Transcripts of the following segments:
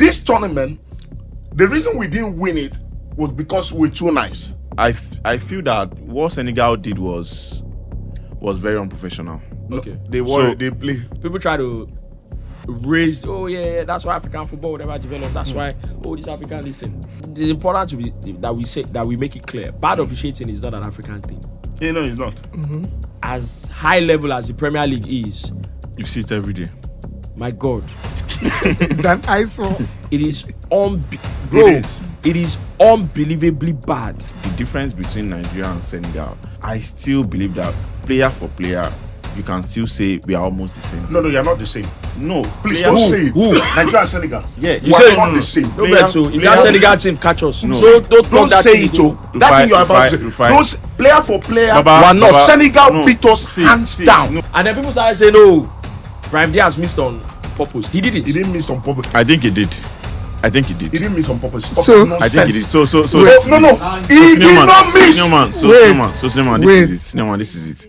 this tournament, the reason we didn't win it was because we're too nice. I feel that what Senegal did was very unprofessional. Okay. They play. People try to raise, that's why African football never developed. That's why this African listen. It's important to be that we make it clear. Bad officiating is not an African thing. No, it's not. As high level as the Premier League is, You see it every day. my God, It's an eyesore. it is it is unbelievably bad. The difference between Nigeria and Senegal, I still believe that player for player, you can still say we are almost the same. No, you're not the same. No, Please player- don't say it. Who? Nigeria and Senegal. Yeah, You We're say not no, the same. No, bet, so if that Senegal team catch us, No. don't Don't that say thing it, go. oh. That thing you're about to say. Rufai. Those player for player, Baba, not. Senegal no. beat us See, hands see, down. no. And then people started saying, "No, Brahim Diaz missed on purpose." He did it. He didn't miss on purpose. I think he did. I think he did. He didn't miss on purpose. Stop So- the I think he did. nonsense. So No, this is no, it. no. He did not miss. Snowman, Wait. this is it.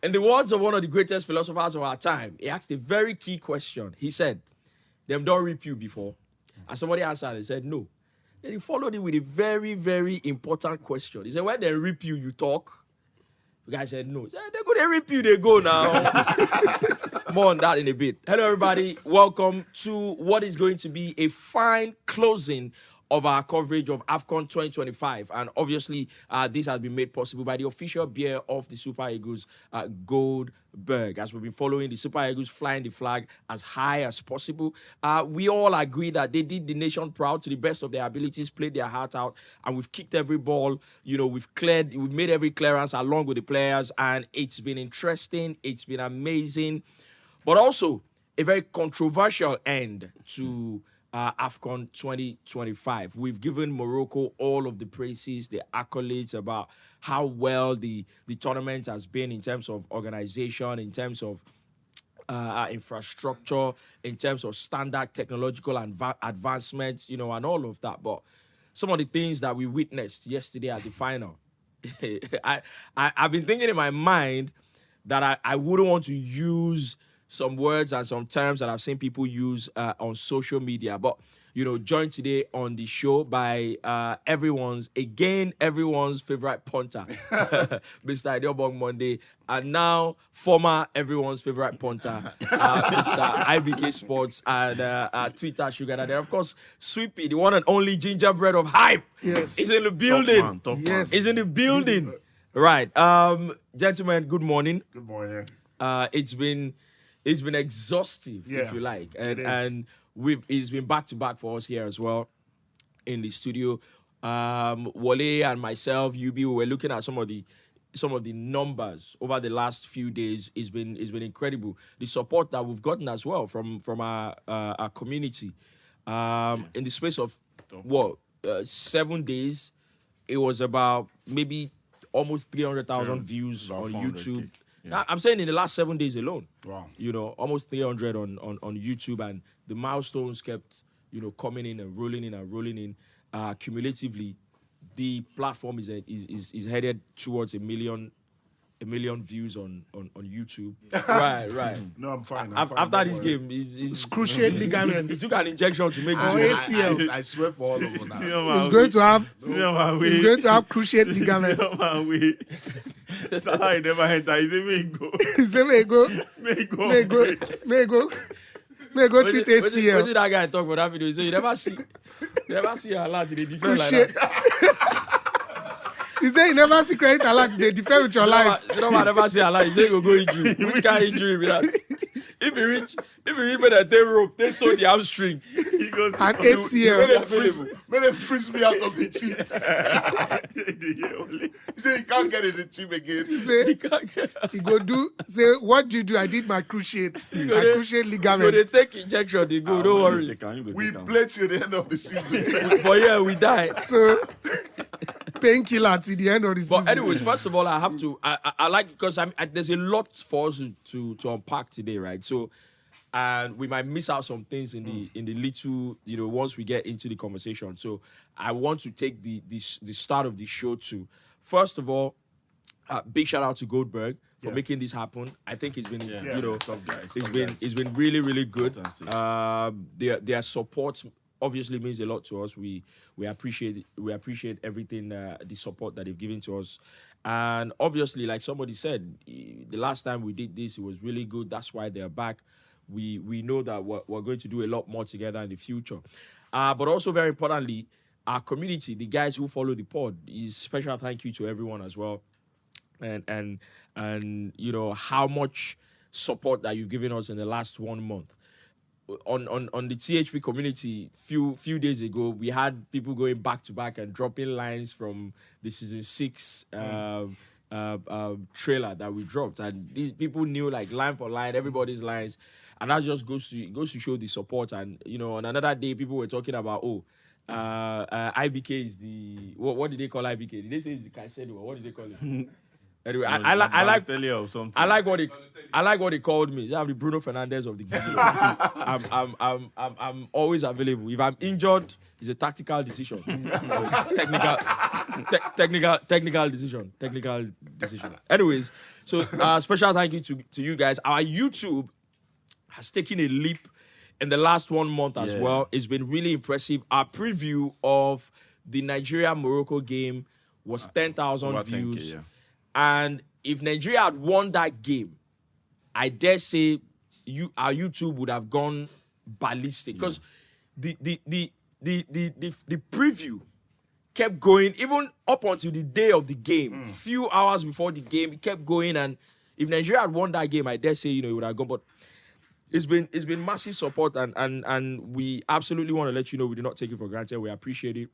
In the words of one of the greatest philosophers of our time, he asked a very key question. He said, "Them don't rip you before." And somebody answered and said, "No." Then he followed it with a very, very important question. He said, "When they rip you, you talk?" The guy said, "No." He said, "They go, they rip you, they go now." More on that in a bit. Hello, everybody. Welcome to what is going to be a fine closing of our coverage of Afcon 2025. And obviously, this has been made possible by the official beer of the Super Eagles, Goldberg. As we've been following the Super Eagles flying the flag as high as possible, we all agree that they did the nation proud to the best of their abilities, played their heart out, and we've kicked every ball. We've made every clearance along with the players, and it's been interesting, it's been amazing, but also a very controversial end to Afcon 2025. We've given Morocco all of the praises, the accolades about how well the tournament has been in terms of organization, in terms of infrastructure, in terms of standard technological advancements, and all of that. But some of the things that we witnessed yesterday at the final, I've been thinking in my mind that I wouldn't want to use some words and some terms that I've seen people use on social media. But, joined today on the show by everyone's favorite punter, Mr. Idiobong Monday, and now former everyone's favorite punter, Mr. IBK Sports and Twitter Sugar. And then, of course, Sweepy, the one and only gingerbread of hype, Yes. is in the building. Top man. Yes. Is in the building. Right. Gentlemen, good morning. Good morning. It's been exhaustive, if Yeah, you like, it is. and it's been back to back for us here as well in the studio. Wale and myself, UB, we were looking at some of the numbers over the last few days. It's been incredible. The support that we've gotten as well from our community. In the space of 7 days, it was about maybe almost 300,000 views about on 400K. YouTube. Yeah. Now, I'm saying in the last 7 days alone. Wow. Almost 300 on YouTube, and the milestones kept, coming in and rolling in. Cumulatively, the platform is headed towards a million views on YouTube. Right. No, I'm fine. After this game, it's Cruciate He ligaments. took an injection to make Oh, this yes. one. I swear for all of us now. He's going to have He's cruciate ligaments. Salah never enter. He's a main go. He say, may go treat ACL. What did that guy talk about that video? He said, you never see a lot in the defense like that. He say, you never see credit alert, they defend with your life. You know, I never see a lot. He said, you go injury. Which kind of injury be that? If you reach where they rope, they sew the hamstring. goes to And May ACL. they freeze me out of the team. He said he can't get in the team again. He go do, say, what do you do? I did my cruciate. My cruciate So ligament. they take injection, they go, don't worry. We play till the end of the season. But yeah, we die. So, painkiller till the end of the season. But anyways, first of all, I have to. I like because there's a lot for us to unpack today, right? So, and we might miss out some things in the little, once we get into the conversation. So, I want to take the start of the show to, first of all, big shout out to Goldberg for making this happen. I think it's been, top guys. it's been really, really good. Fantastic. Their support obviously means a lot to us. We appreciate everything, the support that they've given to us. And obviously, like somebody said, the last time we did this, it was really good. That's why they're back. We know that we're going to do a lot more together in the future. But also very importantly, our community, the guys who follow the pod, is special thank you to everyone as well. And how much support that you've given us in the last 1 month. On the THP community, few days ago, we had people going back to back and dropping lines from the season 6 trailer that we dropped, and these people knew like line for line everybody's lines, and that just goes to show the support. And on another day, people were talking about IBK is the what did they call IBK? Did they say it's the Caicedo or what did they call it? Anyway, I like what they called me. They have the Bruno Fernandes of the game. I'm always available. If I'm injured, it's a tactical decision. Technical decision. Anyways, so special thank you to you guys. Our YouTube has taken a leap in the last 1 month as well. It's been really impressive. Our preview of the Nigeria-Morocco game was 10,000 views. 10K, And if Nigeria had won that game, I dare say our YouTube would have gone ballistic, because the preview kept going even up until the day of the game. Few hours before the game, it kept going, and if Nigeria had won that game, I dare say it would have gone. But it's been massive support, and we absolutely want to let you know we do not take it for granted. We appreciate it.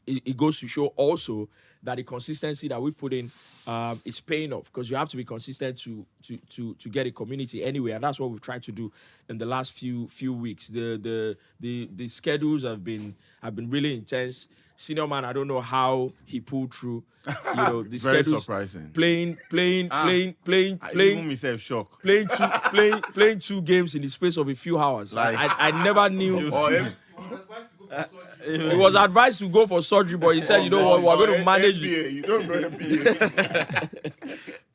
It goes to show also that the consistency that we've put in is paying off, because you have to be consistent to get a community anyway, and that's what we've tried to do in the last few weeks. The schedules have been really intense. Senior man, I don't know how he pulled through. The Very schedules, surprising. playing. Even myself shocked. Playing 2 games in the space of a few hours. Like- I never knew. He was advised to go for surgery, but he said, we're going to manage it. You don't know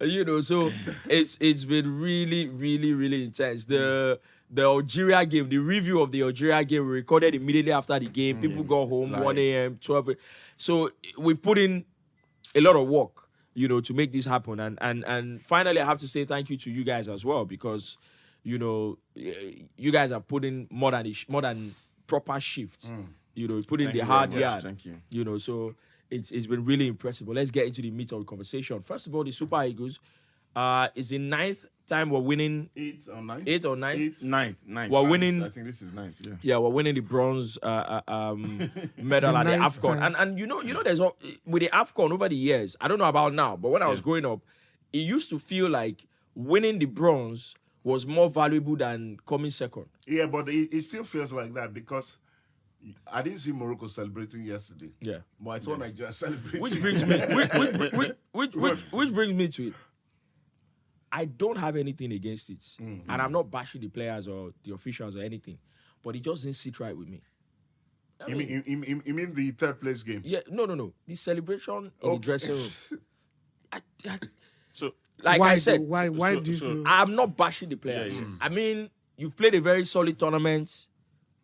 NBA. So it's been really, really, really intense. The Algeria game, the review of the Algeria game, we recorded immediately after the game. People got home 1 a.m., 12 a.m. So we put in a lot of work, to make this happen. And finally, I have to say thank you to you guys as well, because, you guys have put in more than proper shifts. Put in Thank the you hard very much. yard. Thank you. So it's been really impressive. But let's get into the meat of the conversation. First of all, the Super Eagles is the 9th time we're winning. 8 or 9? 8 or 9? Ninth. We're winning. I think this is 9th. Yeah. Yeah, we're winning the bronze medal at the 9th Afcon. time. And there's with the Afcon over the years, I don't know about now, but when I was growing up, it used to feel like winning the bronze was more valuable than coming second. Yeah, but it still feels like that, because I didn't see Morocco celebrating yesterday. Yeah. But I saw Nigeria celebrating. Which brings me which brings me to it. I don't have anything against it. And I'm not bashing the players or the officials or anything. But it just didn't sit right with me. You mean the 3rd place game? Yeah, no. The celebration in the dressing room. So Like why I said, why do you feel? I'm not bashing the players. Yeah. I mean, you've played a very solid tournament.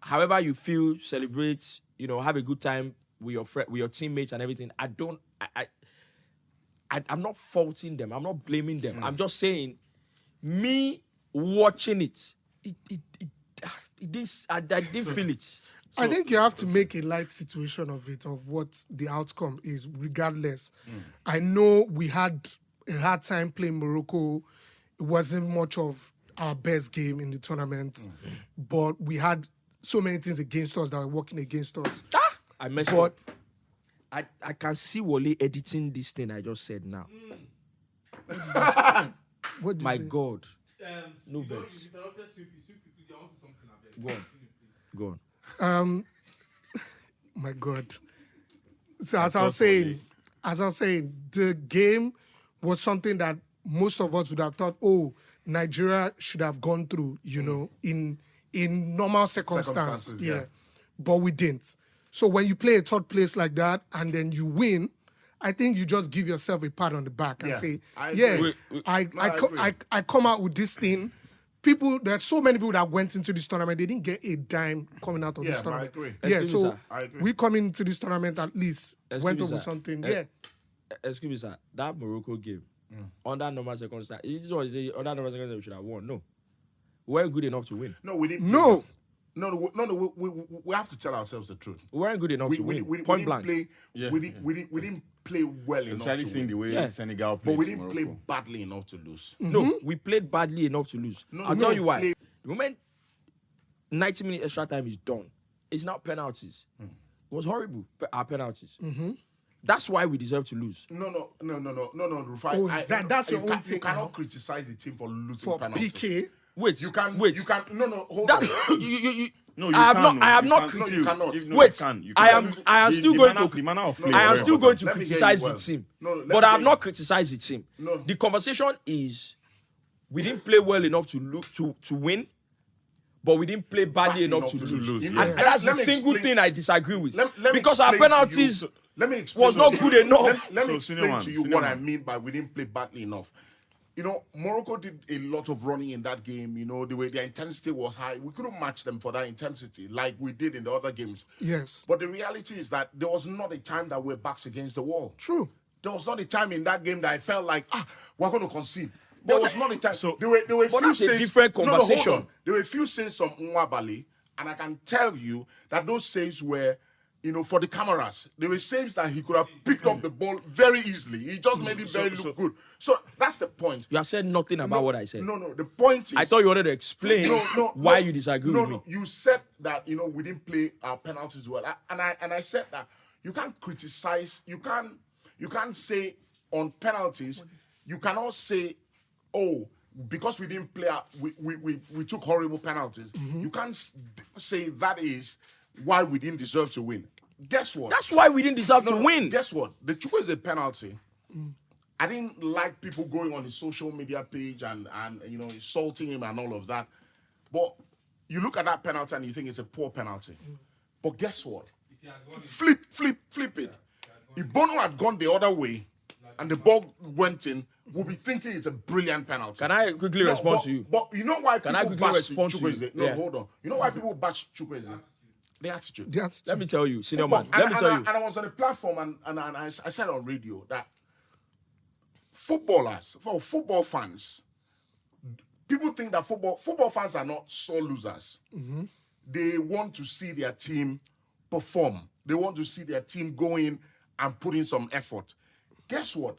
However you feel, celebrate, have a good time with your teammates and everything. I'm not faulting them. I'm not blaming them. I'm just saying, me watching it I didn't feel it. I think you have to make a light situation of it, of what the outcome is, regardless. I know we had a hard time playing Morocco. It wasn't much of our best game in the tournament, but we had so many things against us that were working against us. I messed But up. I can see Wale editing this thing I just said now. what did My you say? God. No vex. Go on. My God. So as I was saying, the game was something that most of us would have thought, oh, Nigeria should have gone through, you know, in normal circumstances. Yeah. But we didn't. So when you play a third place like that and then you win, I think you just give yourself a pat on the back and Yeah, say, I yeah, agree. I come out with this thing. There's so many people that went into this tournament, they didn't get a dime coming out of this Yeah, but I tournament. agree. Yeah, Excuse me, so sir. I agree. we come into this tournament at least Excuse went me, over sir. something. Eh, Yeah. Excuse me, sir. That Morocco game, under normal circumstances, this is what you say, under normal circumstances, we should have won. No. We weren't good enough to win. No, we didn't. No. We have to tell ourselves the truth. We weren't good enough to win. We Point didn't blank. play. Yeah. We didn't play well enough Especially to seeing the win. way Yeah. Senegal But played we didn't Morocco. play badly enough to lose. No, we played badly enough to lose. No, I'll we tell don't you why. play- The moment 90-minute extra time is done, it's now penalties. It was horrible, our penalties. That's why we deserve to lose. No, Rufai. Oh, is that's your own You take cannot now? criticize the team for losing For penalties. PK. Wait, You can. wait. You can. No. Hold That's on. you. No, you I have can, not. I have you not. can No, still- you cannot. if- no, Wait, you can, you I can. am. I am The- still the going manner- to. the manner of play I am is still very going to Let me hear you criticize well. the team, No, let but me I have hear not you. criticized the team. No. The conversation is, we didn't play well enough to win, but we didn't play badly enough to lose. You And know, that's the let me single explain- thing I disagree with. Let me because our explain to you- penalties let me explain was to not you- good enough. Let me So, explain senior to man, you senior what I man. mean by we didn't play badly enough. You know, Morocco did a lot of running in that game. You know, the way their intensity was high, we couldn't match them for that intensity like we did in the other games. Yes. But the reality is that there was not a time that we're backs against the wall. True. There was not a time in that game that I felt like, we're going to concede. There But was that- not a time. so- there were but few that's a saves- different No, hold conversation. on. There were a few saves from Nwabali, and I can tell you that those saves were, you know, for the cameras. There were saves that he could have picked up the ball very easily. He just made it look good. So that's the point. You have said nothing about what I said. No. The point is, I thought you wanted to explain why you disagree with me. No, you said that, you know, we didn't play our penalties well, and I said that you can't criticize. You can't say on penalties. You cannot say, oh, because we didn't play, we took horrible penalties. You can't say that is why we didn't deserve to win. Guess what? That's why we didn't deserve to win. Guess what? The Chukwueze penalty. I didn't like people going on his social media page and you know insulting him and all of that. But you look at that penalty and you think it's a poor penalty. But guess what? Flip it. If Bono had gone the other way and the ball went in, we'll be thinking it's a brilliant penalty. Can I quickly respond to you? But you know why Can I people quickly bash respond to you? Chukwueze? No, Yeah. hold on. You know why people bash Chukwueze? The attitude. That's Let me tell you, senior Football. man. Let me tell you. And I was on a platform and I said on radio that football fans, people think that football fans are not sore losers. They want to see their team perform. They want to see their team go in and put in some effort. Guess what?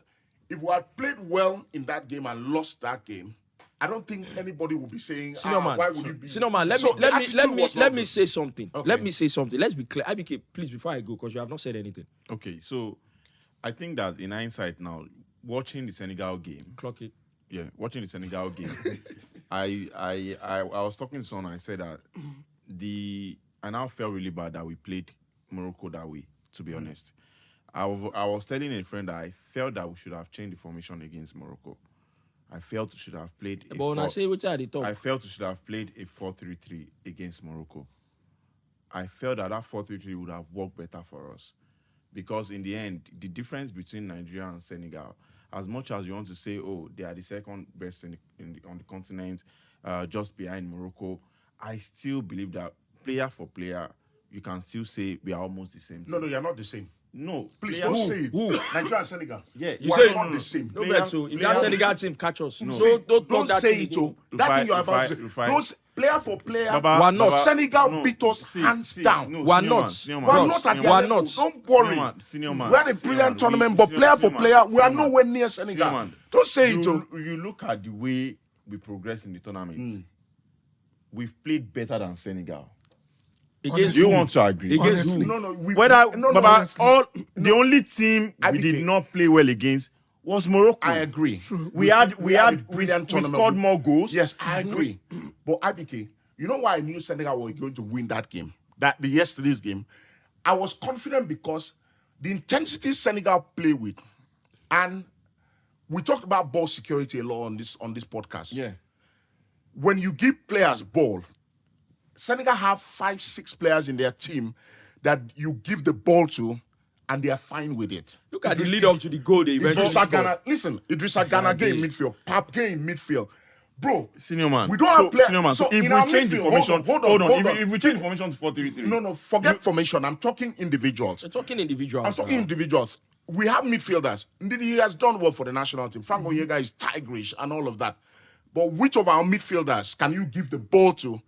If we had played well in that game and lost that game, I don't think anybody would be saying, Senior man, why would you be? Senior man, So the attitude was not let me good. say something. Okay. Let me say something. Let's be clear. IBK, please, before I go, because you have not said anything. Okay, so I think that in hindsight now, watching the Senegal game, Clock it. watching the Senegal game, I was talking to someone. I said that I now felt really bad that we played Morocco that way. To be honest, I was telling a friend that I felt that we should have changed the formation against Morocco. I felt we should have played. But when I say which are the top, I felt we should have played a 4-3-3 against Morocco. I felt that 4-3-3 would have worked better for us. Because in the end, the difference between Nigeria and Senegal, as much as you want to say, oh, they are the second best on the continent, just behind Morocco, I still believe that player for player, you can still say we are almost the same team. No, you're not the same. No, Please player- don't say it. Who? Nigeria and Senegal. Yeah, we you are say- not the same. no player- bet. So if player- that Senegal team catch us, no. Don't talk that say thing. it, oh. That thing you're about to say. Rufai. Those player for player, Baba, We're not. Baba, Senegal no, beat us see, hands see, down. no, We're senior not. man, senior We're man, not at senior their We're man. level. not. Don't worry. Senior man, senior man, We had a senior brilliant man. tournament, but Senior player for man, player, we are senior man. nowhere near Senior Senegal. man. Don't say it, oh. You look at the way we progress in the tournament. We've played better than Senegal. Against You who? want to agree? Against Honestly. who? No, Baba, honestly. the only team we did IBK. not play well against was Morocco. I agree. We had a brilliant tournament. scored more goals. Yes, I agree. But IBK, you know why I knew Senegal were going to win that game? The yesterday's game. I was confident because the intensity Senegal play with, and we talked about ball security a lot on this podcast. Yeah. When you give players ball, Senegal have 5-6 players in their team that you give the ball to, and they are fine with it. Look at the lead up to the goal they eventually Idrissa scored. Gana, listen, Idrissa Gana game midfield, Pap game midfield. Bro, Senior man. we don't have players. Senior man. So if in we our change the midfield, formation, hold on. If we change the formation to 4-3-3. No, forget formation. I'm talking individuals. We're talking individuals. I'm talking now. individuals. We have midfielders. Indeed, he has done well for the national team. Frank Onyeka is tigerish and all of that. But which of our midfielders can you give the ball to,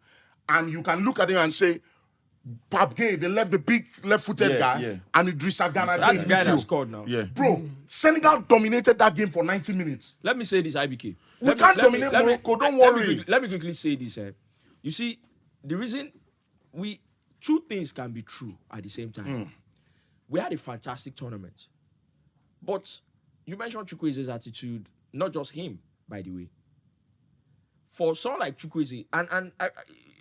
and you can look at him and say, Pap Gay, the big left-footed guy, and Idrissa Gana. That's the guy that midfield. scored now. Yeah. Bro, Senegal dominated that game for 90 minutes. Let me say this, IBK. We can't dominate Morocco, don't worry. Let me quickly say this. You see, the reason two things can be true at the same time. We had a fantastic tournament. But you mentioned Chukwueze's attitude, not just him, by the way. For someone like Chukwueze, and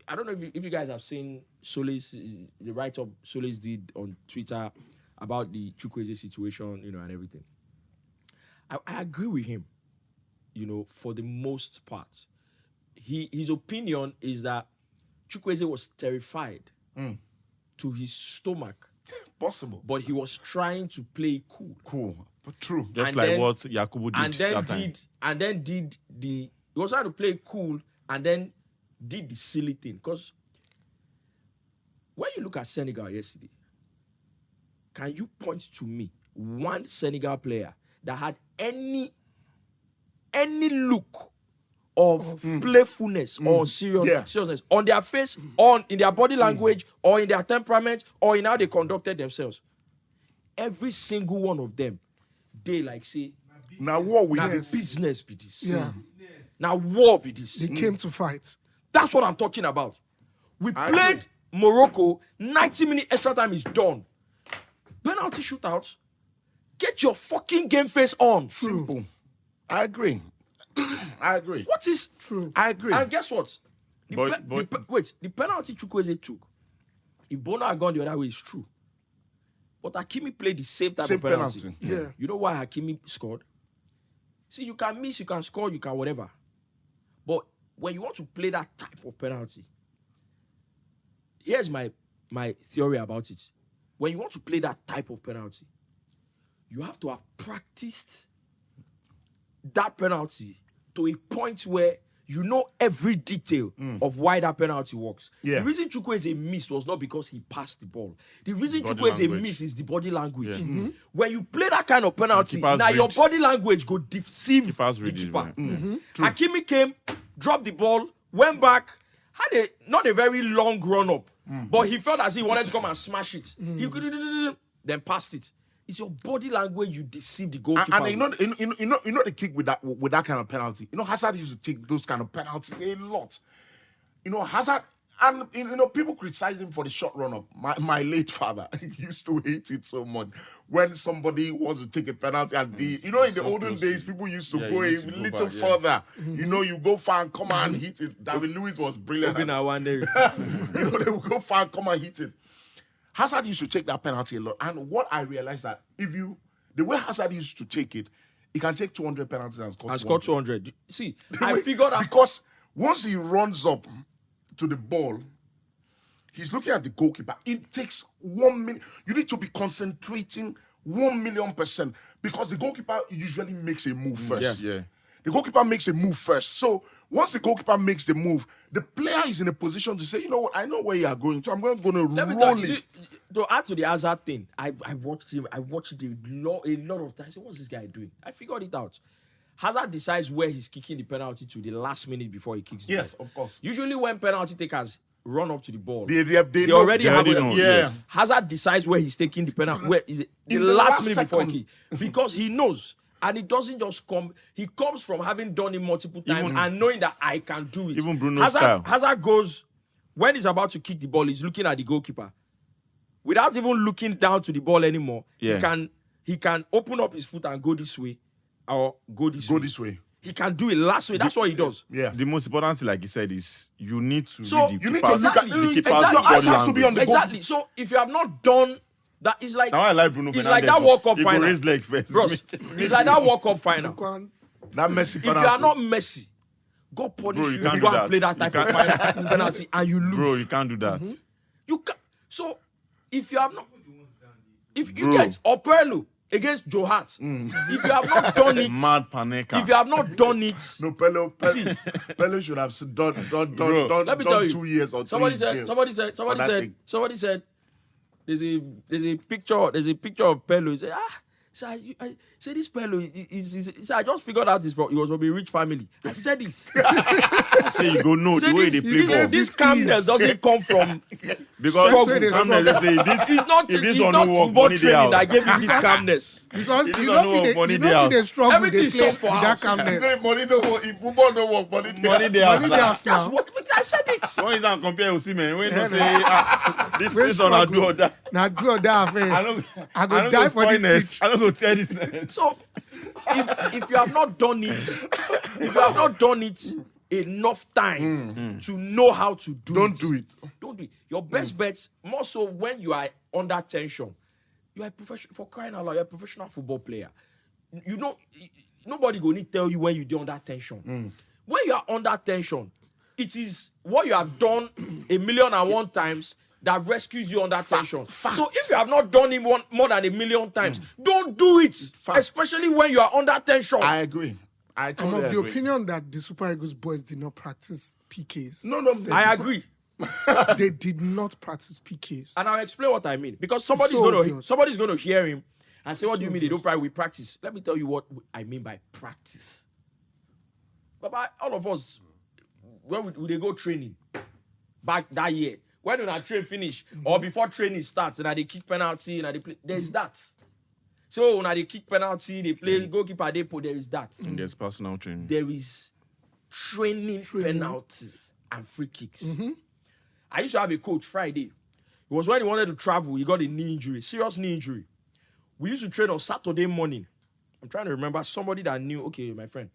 I don't know if you guys have seen Solis, the write-up Solis did on Twitter about the Chukwueze situation, and everything. I agree with him, for the most part. His opinion is that Chukwueze was terrified to his stomach, Possible. but he was trying to play cool. Cool. But true. Just And like then- what Yakubu did He was trying to play cool and then did the silly thing. Because when you look at Senegal yesterday, can you point to me one Senegal player that had any look of playfulness or seriousness on their face, in their body language, or in their temperament, or in how they conducted themselves? Every single one of them, they like say, Now what we now did. business be this. Yeah. Now war be this. They came to fight. That's what I'm talking about. We I played agree. Morocco, 90-minute extra time is done. Penalty shootout. Get your fucking game face on. Simple. I agree. I agree. What is True. I agree. And guess what? But- The penalty Chukwueze took, if Bono had gone the other way, it's true. But Hakimi played the same type Same of penalty. penalty. Yeah. You know why Hakimi scored? See, you can miss, you can score, you can whatever. But when you want to play that type of penalty, here's my theory about it. When you want to play that type of penalty, you have to have practiced that penalty to a point where you know every detail of why that penalty works. Yeah. The reason Chukwueze missed was not because he passed the ball. The reason Body Chukwueze language. missed is the body language. Yeah. When you play that kind of penalty, keeper's now your read. body language go deceive Keeper's the read is keeper. right. Hakimi came, dropped the ball, went back, had not a very long run up, but he felt as he wanted to come and smash it. He could then passed it. It's your body language you deceive the goalkeeper. And you know the kick with that kind of penalty. Hazard used to take those kind of penalties a lot. Hazard, and people criticize him for the short run up. My late father used to hate it so much when somebody wants to take a penalty and in the olden days people used to go a you need to go little back, further. You go far and come and hit it. David Lewis was brilliant. Open our one day. They will go far and come and hit it. Hazard used to take that penalty a lot. And what I realized that the way Hazard used to take it, he can take 200 penalties and score 200. 200. See, I figured out. Because once he runs up to the ball, he's looking at the goalkeeper. It takes 1 minute. You need to be concentrating 1,000,000%, because the goalkeeper usually makes a move first. Yeah. The goalkeeper makes a move first. So once the goalkeeper makes the move, the player is in a position to say, you know what, I know where you are going to. I'm going to Let me tell roll you, it. see, to add to the Hazard thing, I watched him. I watched it a lot of times. What's this guy doing? I figured it out. Hazard decides where he's kicking the penalty to the last minute before he kicks the Yes, ball. of course. Usually when penalty takers run up to the ball, They they know- already have already it. know, Yeah. yes. Hazard decides where he's taking the penalty, the the last last minute before he second. kick, because he knows. And it doesn't just come. He comes from having done it multiple times and knowing that I can do it. even Bruno's style. Hazard goes when he's about to kick the ball, he's looking at the goalkeeper. Without even looking down to the ball anymore, he can open up his foot and go this way or go this way. He can do it last way. That's what he does. Yeah. The most important thing, like you said, is you need to So read you need the to look at the keeper's your eyes body has to be on language. the ball. Exactly. So if you have not done that, it's like Now I like Bruno it's Fernandes. like that World Cup He go final. raise leg first. Bros, it's like that World Cup final. That Messi If you penalty. are not Messi, God punish Bro, you. you can't You do go and that. play that You type of can't- final penalty and you lose. Bro, you can't do that. You can So if you have not, if you Bro. get Operlo against Joe Hart, if you have not done it, Mad Paneka. if you have not done it, No, Pele should have done let me tell you, 2 years or 3 somebody years. Somebody said, there's a picture of Pelo. He said, I said this Pelo he said, I just figured out he was from a rich family. I said it. I say you go know the way they play ball. This calmness doesn't come from Because struggle. calmness, they say this It's not, if this it's one not no work, football money they training out. that gave you this calmness. Because It you don't know know if money they they they struggle, they Everything's play sold for with that house. calmness. Money no work. If football no work, money Money there. they out. Money they have That's now. what I said it. When is compare with Osimhen, when you Yeah, say this When one I do struggle. or that. Now do or die, I go don't die for spoil this net. pitch. I don't go tell this net. So if you have not done it, enough time to know how to do Don't it. do it. Don't do it. Your best bets, more so when you are under tension. You are a professional, for crying out loud, you're a professional football player. You know, nobody go need tell you when you're under tension. When you are under tension, it is what you have done 1,000,001 times that rescues you under tension. So if you have not done it more than 1,000,000 times, don't do it. Especially when you are under tension. I agree. I I'm totally of the agree. opinion that the Super Eagles boys did not practice PKs. No. I agree. They did not practice PKs. And I'll explain what I mean. Because somebody's So going to hear him and say, what do you mean they obvious. don't practice? We practice. Let me tell you what I mean by practice. But all of us, when they go training back that year, when our train finish or before training starts, and they kick penalty and they play, there's that. So when they kick penalty, they play goalkeeper, they put, there is that. And there's personal training. There is training penalties and free kicks. I used to have a coach Friday. It was when he wanted to travel, he got a knee injury, serious knee injury. We used to train on Saturday morning. I'm trying to remember somebody that knew, okay, my friend.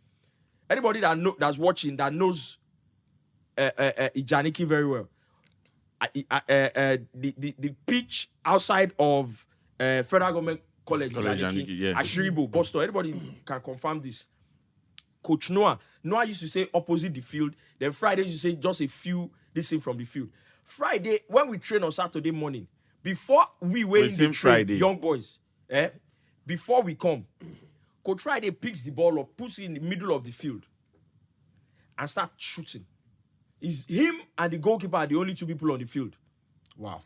Anybody that's watching that knows Ijaniki very well. The pitch outside of Federal Government College Ijaniki, yeah. Ashiribo, Boston. Anybody can confirm this. Coach Noah used to say opposite the field. Then Friday used to say just a few distance from the field. Friday, when we train on Saturday morning, before we were in the train, Friday. young boys, before we come, Coach Friday picks the ball up, puts it in the middle of the field, and starts shooting. It's him and the goalkeeper are the only two people on the field. Wow.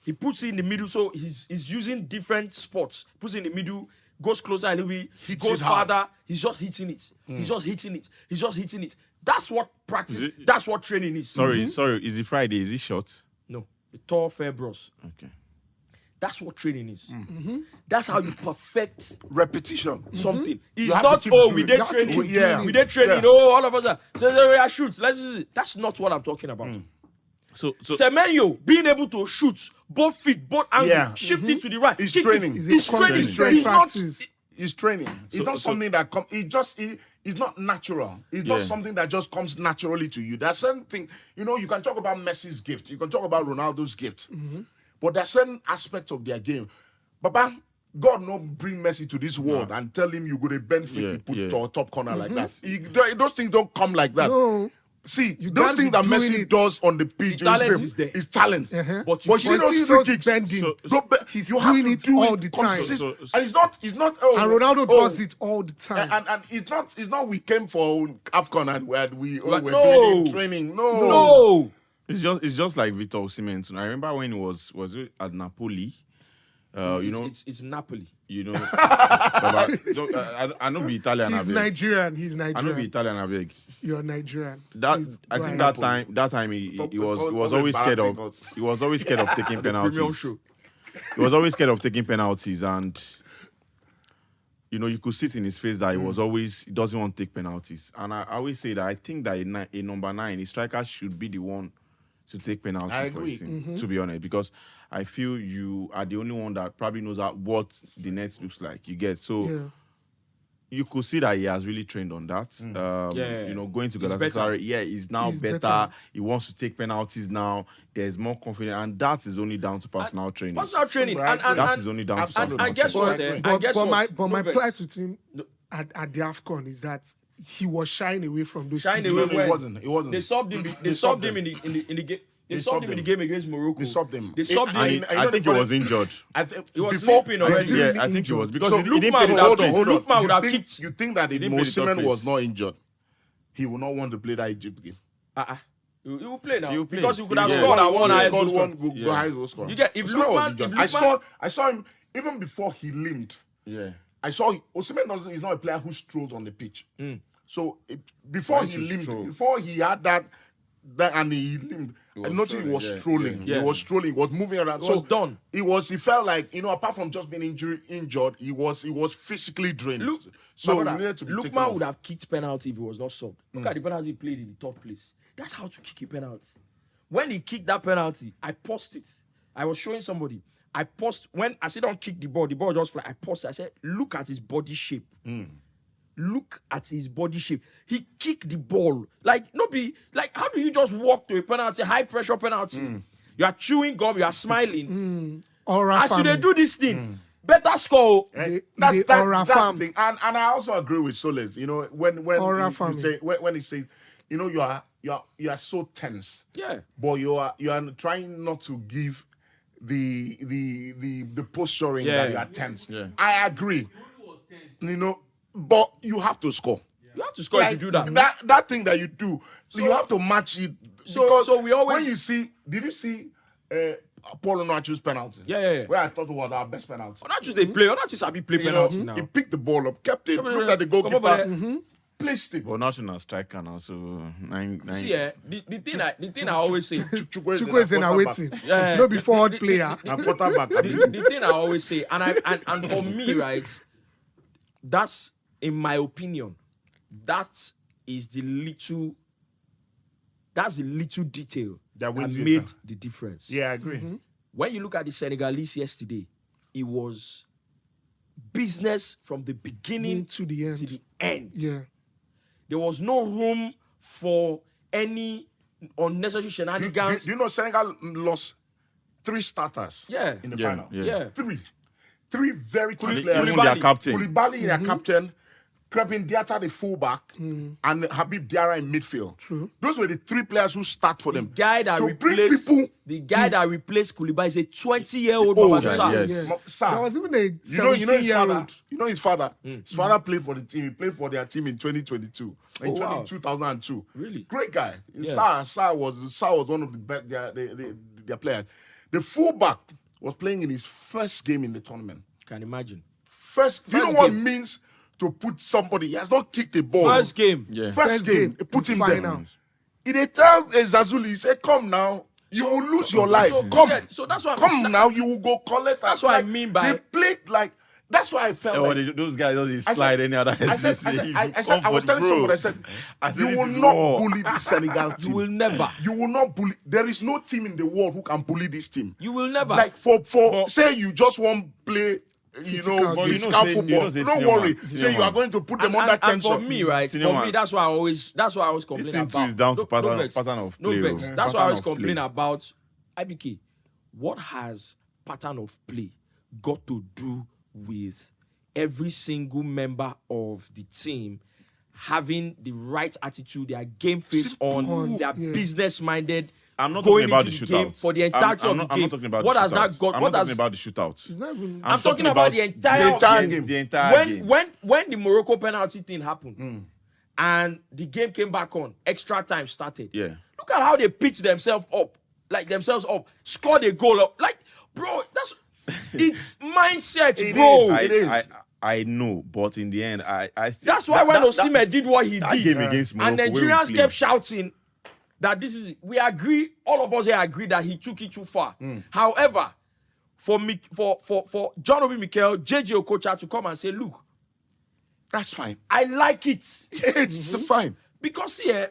He puts it in the middle, so he's using different spots. Puts it in the middle, goes closer a little bit, Hits goes it hard. farther. He's just hitting it. He's just hitting it. He's just hitting it. That's what practice, that's what training is. Sorry, is it Friday? Is it short? No, a tall, fair bros. Okay. That's what training is. That's how you perfect Repetition. something. It's have to not, keep oh, doing we it. did You have to training. keep doing it. We did training. Yeah. Oh, all of us are. So we are shoot. Let's do it. That's not what I'm talking about. So Semenyo being able to shoot both feet, both angles, Yeah. shifting to the right. It's kicking. training. It's a training. consistent He's not. practice. It's training. It's not something that comes. It's not natural. It's not something that just comes naturally to you. There's certain thing. You can talk about Messi's gift. You can talk about Ronaldo's gift. But there's certain aspects of their game. Baba, God no bring Messi to this world and tell him you go to bend free kick, put to a top corner like that. Those things don't come like that. No. See, You those can't things be that doing Messi it. does on the pitch The talent is there. is talent. But But you you see those free kicks, bending. he's He's doing it all the time. And it's not. And Ronaldo does it all the time. And it's not. We came for Afcon and we're No. doing training. No. it's just like Victor Osimhen. I remember when he was it at Napoli. It's Napoli. Baba, I know be Italian. He's Nigerian. He's I know be Nigerian. Italian. I beg. You're Nigerian. Please, I go think ahead. that time he was Always always scared of embarrassing us. he was always scared of taking Premium penalties. show. He was always scared of taking penalties, and you could see it in his face that he doesn't want to take penalties. And I always say that I think that a number 9, a striker should be the one to take penalty I for a agree. team, to be honest, because I feel you are the only one that probably knows what the net looks like. You get so. Yeah. You could see that he has really trained on that. You know, going to Galatasaray, he's now He's better. better. He wants to take penalties now. There's more confidence, and that is only down to personal training. Personal training. Right. That is only down to Absolutely. personal And guess training. what? But- And guess what? But my No vex. plight with him at the Afcon is that he was shying away from those. Shying big away games. No, when- it wasn't. It wasn't. They subbed him. They They subbed subbed him him. in the game. They They subbed subbed him in the him. game against Morocco. They subbed him. They subbed him. I think he was injured. He was before, sleeping already. Yeah, I think he was because So he didn't Lookman play the would top have- place. hold on. Lookman would you have think, kicked- You think that if didn't play the top Osimhen place. was not injured, he would not want to play that Egypt game? He will play now He will play. because he could have Yeah. scored and won He highest scored goal one scorer. goal, highest goal scorer. You get- if Osimhen was Lookman- injured. if I saw him even before he limped. Yeah. I saw Osimhen is not a player who strolls on the pitch. So before Why he should limped, stroll? before he had that and he limped, was I noticed he strolling, was yeah, strolling. yeah. He was strolling. He was moving around. It was done. He felt like, apart from just being injured, he was physically drained. Look, so my he brother, needed to be taken Lookman off. would have kicked penalty if he was not subbed. Look at the penalty he played in the third place. That's how to kick a penalty. When he kicked that penalty, I paused it. I was showing somebody. I paused when I said don't kick the ball just fly. I paused it. I said, look at his body shape. Look at his body shape. He kicked the ball. How do you just walk to a penalty, high pressure penalty? You are chewing gum, you are smiling. Aura As you family. they do this thing, better score. That's aura the fam. thing. And I also agree with Soles. When Aura you family. say when he says, you are so tense. Yeah. But you are trying not to give the posturing Yeah. that you are tense. Yeah. I agree. But you have to score. You have to score if you do that. That thing that you do, you have to match it. So- Because so we always- when you see, did you see Paul Onuachu's penalty? Yeah. Where I thought was our best penalty. Not they play. Not just Sabi play You know, penalty now. he picked the ball up, kept it, Come on, looked at the come over goalkeeper, there. placed it. But not in a striker now, so nine. See, the thing I always say, Chukwueze na waiting. Yeah. No be forward player. And quarterback. the thing I always say, and for me, right, that's in my opinion, that is the little detail that wins you made time. the difference. Yeah, I agree. When you look at the Senegalese yesterday, it was business from the beginning To the end. to the end. Yeah. There was no room for any unnecessary Do shenanigans. you know Senegal lost 3 starters Yeah. in the Yeah, final? yeah. Yeah. 3 very key And players. even their captain. Koulibaly, their captain, Crepin Diata, the fullback, and Habib Diarra in midfield. True. Those were the 3 players who start for The them. guy that to bring replaced people. that replaced Koulibaly is a 20-year-old Oh, Baba yes, Sarr. yes. Yeah. Sir, There was even a you know his 17-year-old. father. You know his father. His father played for the team. He played for their team in 2022, in Oh, wow. 2002. Really? Great guy. Yeah. Sar was one of the best their players. The fullback was playing in his first game in the tournament. Can imagine. You know First what game. means to put somebody? He has not kicked a ball. First game. Yeah. First game. He put him Final. there. He they tell Zazuli, he said, "Come now, you will lose your life. Come, So that's what come now, you will go collect." That's what I mean by- they played like. That's why I felt like. Those guys don't I slide said- any other. I said, I was telling someone, I said, you will not bully this Senegal team. You will never. You will not bully. There is no team in the world who can bully this team. You will never. Like say you just want play, Physical game. physical You know, football. say Don't senior worry. man. Say Senior you are man. going to put them and, under and tension. for me, right? Senior For man. me, that's why I always complain thing too about. is down to No pattern- vex. pattern of No play, vex. oh. That's why I Pattern always of play. complain about IBK. What has pattern of play got to do with every single member of the team having the right attitude, their game face on, they're yeah. business minded? I'm not going talking about the into the game shootouts. for the entirety I'm of the not game. talking about What the has that shootouts. got? I'm What not has talking about the shootouts. It's not even. I'm talking about the entire game. The entire game. when the Morocco penalty thing happened and the game came back on, extra time started. Yeah. Look at how they pitch themselves up, scored a goal up. Like, bro, it's mindset, bro. It is. I know, but in the end, I still. That's why when Osimhen did what he that did, game against Morocco, and where we Nigerians played. kept shouting that we agree, all of us here agree that he took it too far. However, for John Obi Mikel, JJ Okocha to come and say, look, That's fine. I like it. It's fine. Because here,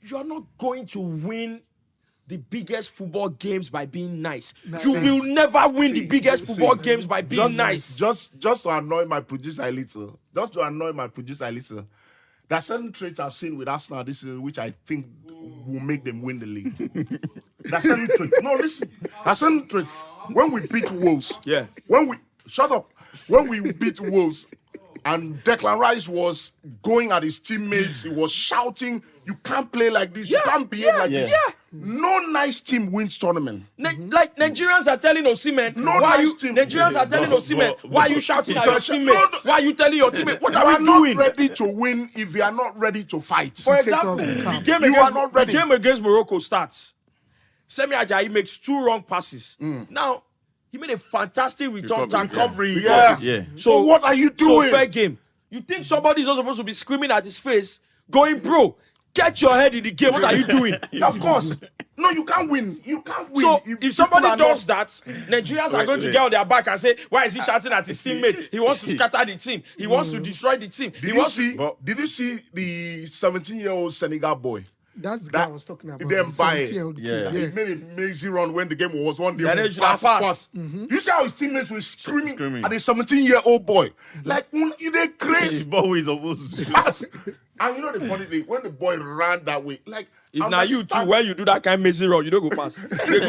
you are not going to win the biggest football games by being nice. You will never win the biggest football games by being nice. Just to annoy my producer a little. There are certain traits I've seen with Arsenal this season which I think will make them win the league. There are certain traits. No, listen. There are certain traits. When we beat Wolves, when we beat Wolves, and Declan Rice was going at his teammates, he was shouting, "You can't play like this, you can't behave like this." No nice team wins tournament. Like Nigerians are telling Osimhen, Nigerians are telling Osimhen, why are you shouting at your teammates? Why are you telling your teammates? What are we doing? You are not ready to win if you are not ready to fight. For example, the game against Morocco starts. Semi Ajayi makes 2 wrong passes. Now, he made a fantastic recovery. So what are you doing? So fair game. You think somebody's not supposed to be screaming at his face, going, bro, get your head in the game. What are you doing? Of course. No, you can't win. You can't win. So if somebody does that, Nigerians are going to get on their back and say, why is he shouting at his teammate? He wants to scatter the team. He wants to destroy the team. Did you see the 17-year-old Senegal boy? That's the guy I was talking about. He didn't buy it. He made an amazing run when the game was 1-0. Pass. You see how his teammates were screaming at the 17-year-old boy. Like, they crazy. His ball is supposed to pass. And you know the funny thing, when the boy ran that way, like, if now you too, when you do that kind of amazing run, you don't go pass. They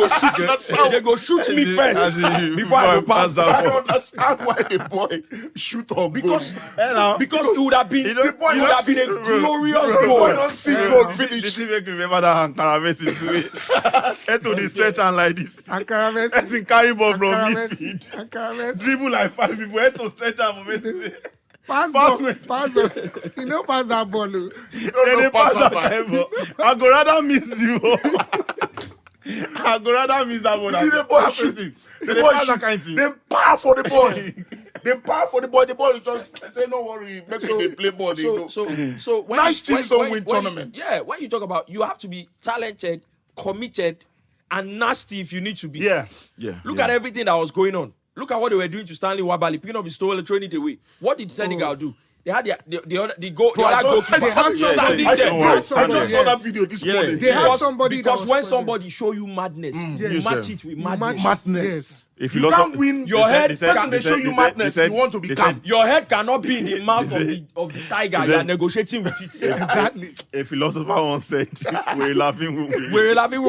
go shoot me first before I go pass. I don't understand why the boy shoot on because it would have been a glorious goal. Boy don't see goal finish. Did you make me remember that Ankara Messi head to the stretch and like this? Ankara Messi. That's in carry ball from midfield. Ankara Messi. Dribble like 5 people, head to stretch and for Messi. Pass ball. You know, pass that ball. Then they pass that ball. I go rather miss you. I go rather miss that ball. The boy shooting. They pass that kind of thing. They power for the boy. The boy just say, no worry, make sure they play ball. So when nice teams don't win tournament. When you talk about, you have to be talented, committed, and nasty if you need to be. Look at everything that was going on. Look at what they were doing to Stanley Wabali, picking up his stolen, throwing it away. What did Senegal do? They had the other goalkeeper standing there. I just saw that video this morning. They had somebody because when somebody show you madness, you match it with madness. Yes. If you can't win your head, they show you madness. You want to be calm. Your head cannot be in the mouth of the tiger. You are negotiating with it. Exactly. A philosopher once said, "We're laughing. We're laughing.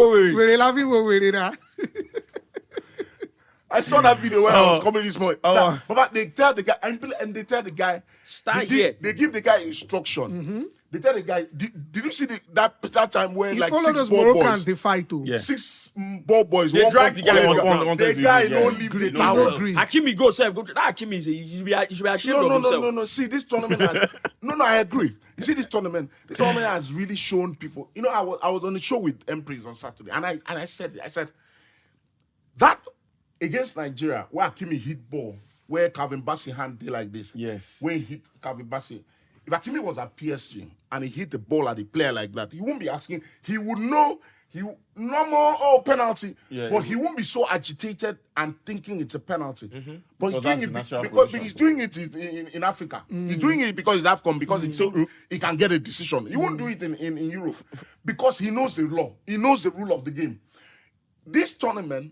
I saw that video when I was coming this morning. But they tell the guy, stand here. They give the guy instruction. They tell the guy, did you see that time where he like followed 6 those ball Moroccans boys, they fight too. Yeah. 6 ball boys, they drag the guy. The guy don't leave the towel. Hakimi go that Hakimi he should be ashamed of himself. No. See this tournament. I agree. You see this tournament has really shown people. You know, I was on the show with Empress on Saturday, and I said that. Against Nigeria, where Hakimi hit ball, where Calvin Bassey hand did like this. Yes. When he hit Calvin Bassey. If Hakimi was at PSG and he hit the ball at the player like that, he wouldn't be asking. He would know, normal penalty. But he won't be so agitated and thinking it's a penalty. But he's doing it because he's doing it in Africa. He's doing it because it's Afcon, because he can get a decision. He won't do it in Europe because he knows the law. He knows the rule of the game. This tournament,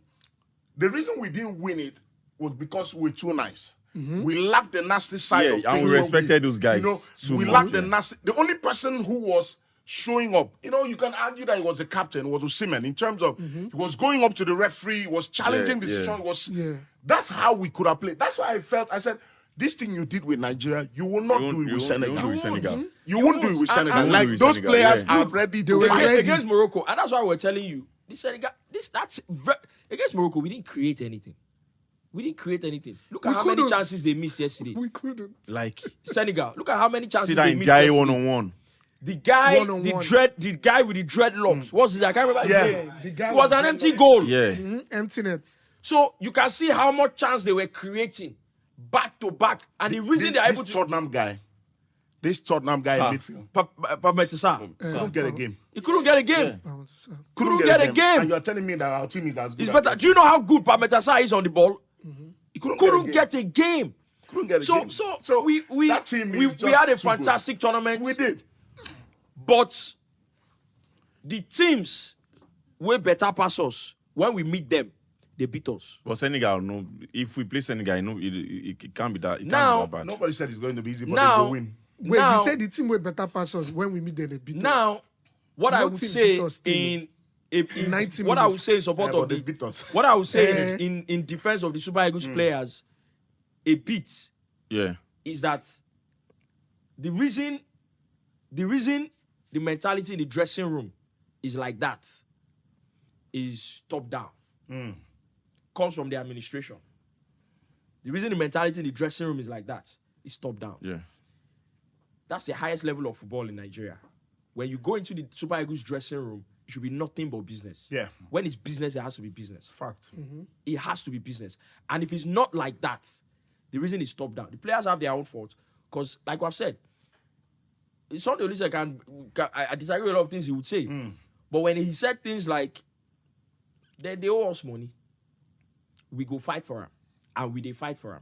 the reason we didn't win it was because we're too nice. We lacked the nasty side of things. And we respected those guys. We lacked the nasty. The only person who was showing up, you can argue that he was the captain, was Osimhen, in terms of he was going up to the referee, he was challenging the situation. That's how we could have played. That's why I said, this thing you did with Nigeria, you will not do it with Senegal. You won't do it with Senegal. Like those players are ready to fight against Morocco, and that's why we're telling you. Against Morocco, we didn't create anything. Look at how many chances they missed yesterday. We couldn't. Like Senegal. Look at how many chances they missed yesterday. One-on-one. The guy with the dreadlocks. What's his? I can't remember. The guy it was an empty goal. Empty net. So you can see how much chance they were creating back to back, and the reason they are able to. This Tottenham guy in midfield. Couldn't get a game. He couldn't get a game. Couldn't get a game. And you're telling me that our team is as good. It's better. Do you know how good Pametasa is on the ball? He couldn't get a game. So we had a fantastic tournament. We did. But the teams way better pass us, when we meet them, they beat us. But Senegal, no. If we play Senegal, no, it can't be that. It Now- can't be that bad. Nobody said it's going to be easy, but Now- they will win. Wait, Now- you said the team will better pass us when we meet them, they beat us. Now, what I No would team say beat us still. in 90 what I would minutes. say in support Yeah, of but they the beat us. what I would say Eh. in defense of the Super Eagles players, a bit Yeah. is that the reason the mentality in the dressing room is like that is top down. Comes from the administration. The reason the mentality in the dressing room is like that is top down. Yeah. That's the highest level of football in Nigeria. When you go into the Super Eagles dressing room, it should be nothing but business. Yeah. When it's business, it has to be business. Fact. It has to be business. And if it's not like that, the reason is top down. The players have their own fault. Because, like I've said, Sunday Olise I disagree with a lot of things he would say. But when he said things like, they owe us money, we go fight for him. And we they fight for him.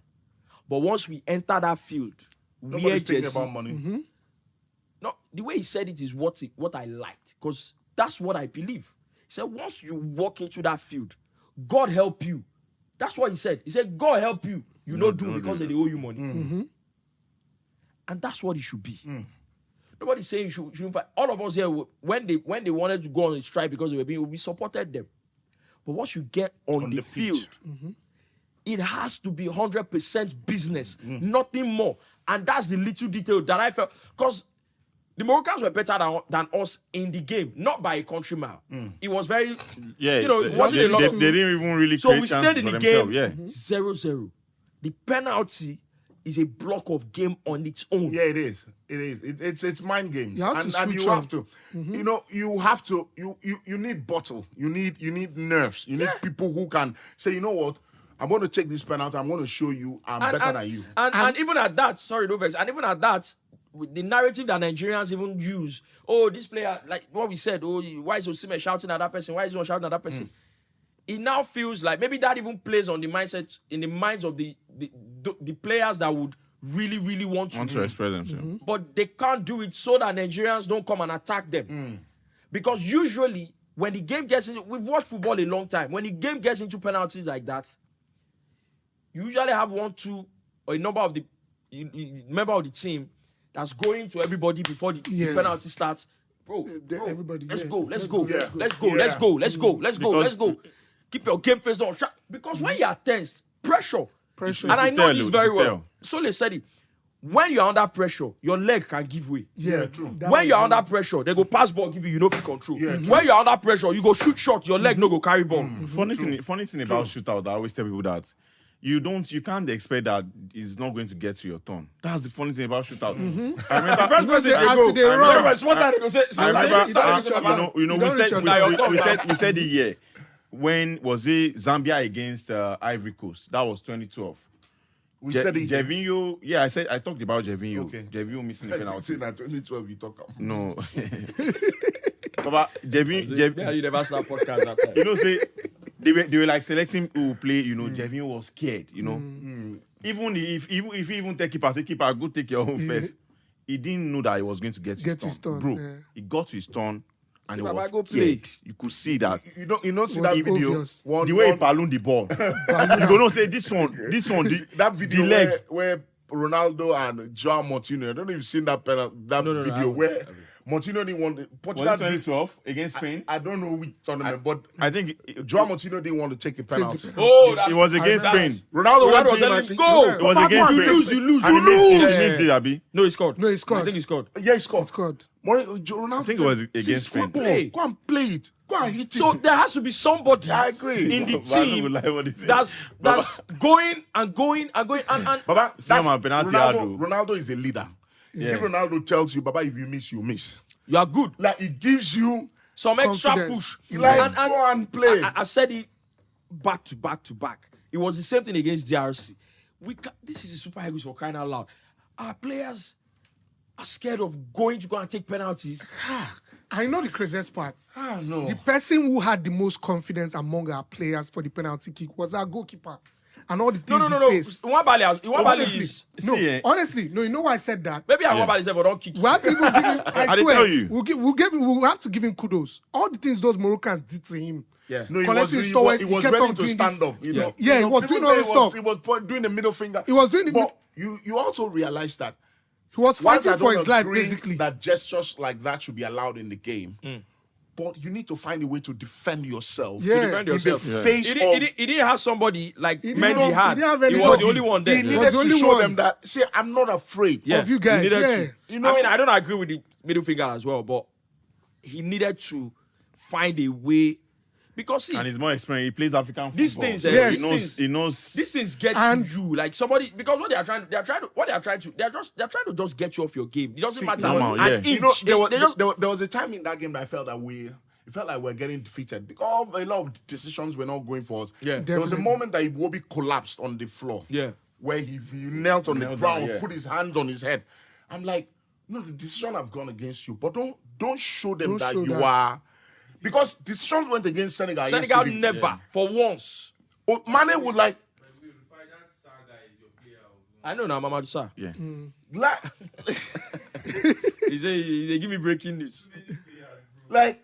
But once we enter that field, Nobody's thinking about money. no, the way he said it is what I liked, because that's what I believe. He said, once you walk into that field, God help you. That's what he said. He said, God help you. You don't do because they owe you money. And that's what it should be. Nobody's saying you shouldn't fight. All of us here, when they wanted to go on a strike because they were being, we supported them. But once you get on the the field, it has to be 100% business, nothing more. And that's the little detail that I felt. Because the Moroccans were better than us in the game, not by a country mile. It was very, Yeah. you know, it wasn't they, a lot they, of... they didn't even really So create we chances stayed in for the themselves. game, Yeah. 0-0. The penalty is a block of game on its own. Yeah, it is. It is. It's mind games. You have to and switch you on. have to. You know, you have to. You need bottle. You need nerves. You need people who can say, you know what, I'm going to take this penalty. I'm going to show you I'm better than you. And even at that, sorry, no vex. And even at that, with the narrative that Nigerians even use, oh, this player, like what we said, oh, why is Osimhen shouting at that person? Why is he not shouting at that person? It now feels like maybe that even plays on the mindset, in the minds of the players that would really want Want to express themselves. but they can't do it so that Nigerians don't come and attack them. Because usually, when the game gets into, we've watched football a long time, when the game gets into penalties like that, you usually have 1, 2, or a number of the member of the team that's going to everybody before the penalty starts. Bro, everybody, let's yeah. go. Let's go. Let's go. Keep your game face on. Because when you are tense, pressure. Pressure. And I to know tell this you, very to well. tell. So they said it. When you're under pressure, your leg can give way. Yeah, true. When you're under pressure, they go pass ball, give you no free control. When you're under pressure, you go shoot shot, your leg no go carry ball. Funny thing about shootout, I always tell people that you can't expect that it's not going to get to your turn. That's the funny thing about shootout. I remember The first person as they go, they run. I remember, you know, we said the year when was it Zambia against Ivory Coast? That was 2012. We said it. Gervinho. Yeah, I talked about Gervinho. Okay. Gervinho missing the I think penalty. in 2012 we talk about. No. Baba, Yeah, you never start podcast that time. you know, say they were like selecting who will play. You know, Gervinho was scared. You know, even if he even take keeper, say keeper, go take your own first. He didn't know that he was going to get his turn, bro. yeah. He got to his turn, and he Baba, was go scared. play. You could see that. You don't see Was that video. obvious. One, The way he one- ballooned the ball, you go no say this one, that video the leg. where Ronaldo and Joao Moutinho. I don't know if you've seen that No, I video haven't. where Moutinho didn't want was Portugal. it 2012 against Spain? I don't know which tournament, but I think Joao Moutinho didn't want to take the penalty. Oh, it was against Spain. Ronaldo went to him and let's said, go. It was Papa, against go on, Spain. you lose. And he missed it, Abi. No, he scored. No, he scored. I think he scored. Yeah, he scored. Squad. Ronaldo, I think it was said, against "See, Spain." football, go and play it. Go and hit it. So there has to be somebody I agree. in the But I don't team like what he said. that's going and Baba, See how my penalty hard, though. Ronaldo is a leader. Yeah. If Ronaldo tells you, Baba, if you miss, you miss. you are good. Like, it gives you, Some extra Confidence. push. like, go and play. I've said it back to back. It was the same thing against DRC. This is a Super Eagles for crying out loud. Our players are scared of going to go and take penalties. I know the craziest part. No. The person who had the most confidence among our players for the penalty kick was our goalkeeper. and all the No, things no, no, he no. faced. Nwabali Honestly, is... no, See, honestly, no. You know why I said that? Maybe Nwabali said, but don't kick. We have to even give him. I didn't swear, tell you. we'll have to give him kudos. All the things those Moroccans did to him. Yeah. No, he Collecting was, stories, he was kept ready on to doing stand this. up. You know? Yeah, he was People doing all say this stuff. He was doing the middle finger. He was doing the But you also realize that He was whilst I fighting for don't his life, agree basically. that gestures like that should be allowed in the game. But you need to find a way to defend yourself. Yeah. To Defend in yourself. the face He of... didn't have somebody like didn't Mendy have- had. he didn't have He was anybody. the only one there. He was needed the to only show one. them that, see, I'm not afraid. Yeah. Of you guys, He needed yeah. to. You know- I mean, I don't agree with the middle finger as well, but he needed to find a way because see, And he's more experienced. He plays African football. these things, Yes. He knows. these things get And- to you like somebody because what they're trying to just get you off your game. It doesn't See, matter. normal, An yeah. inch, You know, they just- there was a time in that game that I felt that it felt like we're getting defeated because a lot of decisions were not going for us. Yeah. There was a Definitely. moment that Iwobi collapsed on the floor. Yeah. Where he knelt on the Knelt ground, down, yeah. put his hand on his head. I'm like, no, the decision have gone against you, but don't show them Don't that show you that. are, because decisions went against Senegal. Senegal yesterday. never for once. Oh, Mane would like, I know now, Mama Dusa. Yeah. He say they give me breaking news. like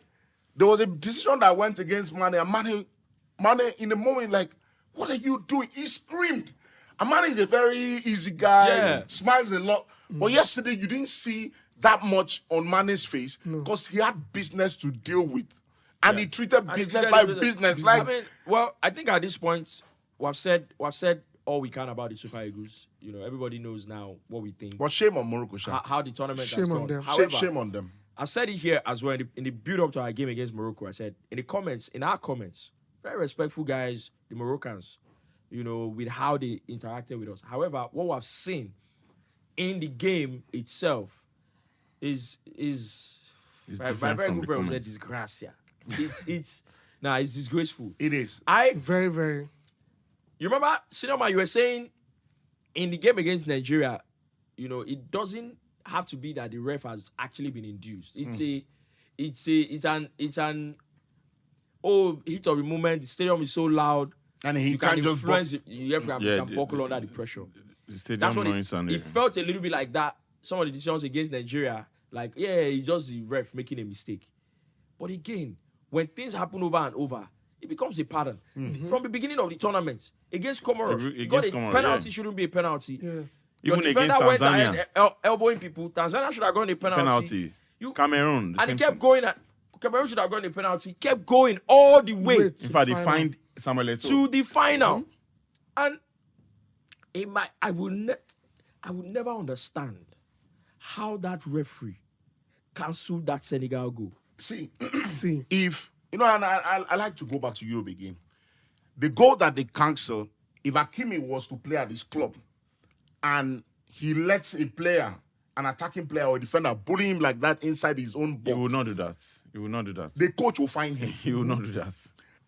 there was a decision that went against Mane, and Mane in the moment, like, what are you doing? He screamed. And Mane is a very easy guy, Yeah. smiles a lot. But yesterday you didn't see that much on Mane's face because he had business to deal with. And he treated And he business treated like it business. I Like, mean, well, I think at this point we've said all we can about the Super Eagles. You know, everybody knows now what we think, but shame on Morocco, Sha. how the tournament has Shame on gone. them. However, Shame on them. I said it here as well in the build-up to our game against Morocco. I said in our comments, very respectful guys, the Moroccans, you know, with how they interacted with us. However, what we've seen in the game itself is It's by different very from good the friends, comments. disgracia. It's disgraceful. It is. Very, very. You remember, Sinoma, you were saying in the game against Nigeria, you know, it doesn't have to be that the ref has actually been induced. It's an hit of the moment. The stadium is so loud. And he You can can't just influence it. You Yeah, can buckle under the pressure. The stadium That's what noise and it felt a little bit like that. Some of the decisions against Nigeria, like, yeah, it's just the ref making a mistake. But again, when things happen over and over, it becomes a pattern. From the beginning of the tournament, against Comoros, you got a Comoros, penalty, yeah. shouldn't be a penalty. Yeah. Your Even defender against went Tanzania. ahead, elbowing people. Tanzania should have gone a penalty. penalty. You, Cameroon. the and he same kept thing. going. Cameroon should have gone a penalty. Kept going all the way Wait. In fact, they Final. find Samuel Eto'o. to the final. And I will never understand how that referee cancelled that Senegal goal. see. See. If you know, and I like to go back to Europe again. The goal that they cancelled, if Hakimi was to play at his club, and he lets a player, an attacking player or a defender, bully him like that inside his own He box, will not do that. He will not do that. the coach will find him. He will not do that.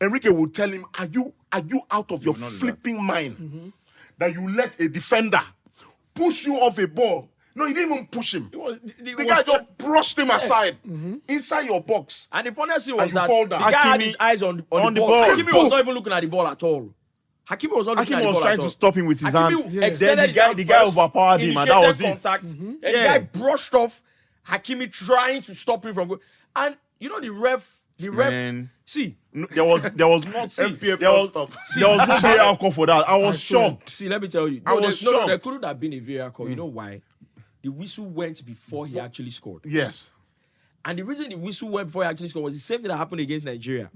Enrique will tell him, "Are you out of your will not do that. flipping mind that you let a defender push you off a ball?" No, he didn't even push him. The guy just brushed him aside inside your box. And the funniest thing And was you that fall the down. guy had Hakimi his eyes on on the the ball. ball. Hakimi was not even looking at the ball at all. Hakimi was not looking Hakimi at the was ball trying at to all. stop him with his Hakimi hand. Yeah. extended Then his hand the guy first, overpowered him, and that was initiated it. contact, and the Yeah. guy brushed off Hakimi trying to stop him from going. And you know the ref. Man. See, No, there was not MPFL there was stop. there was no VAR call for that. I was shocked. see. Let me tell you. I No, was there shocked. couldn't have been a VAR call. You know why? The whistle went before he actually scored. Yes. And the reason the whistle went before he actually scored was the same thing that happened against Nigeria.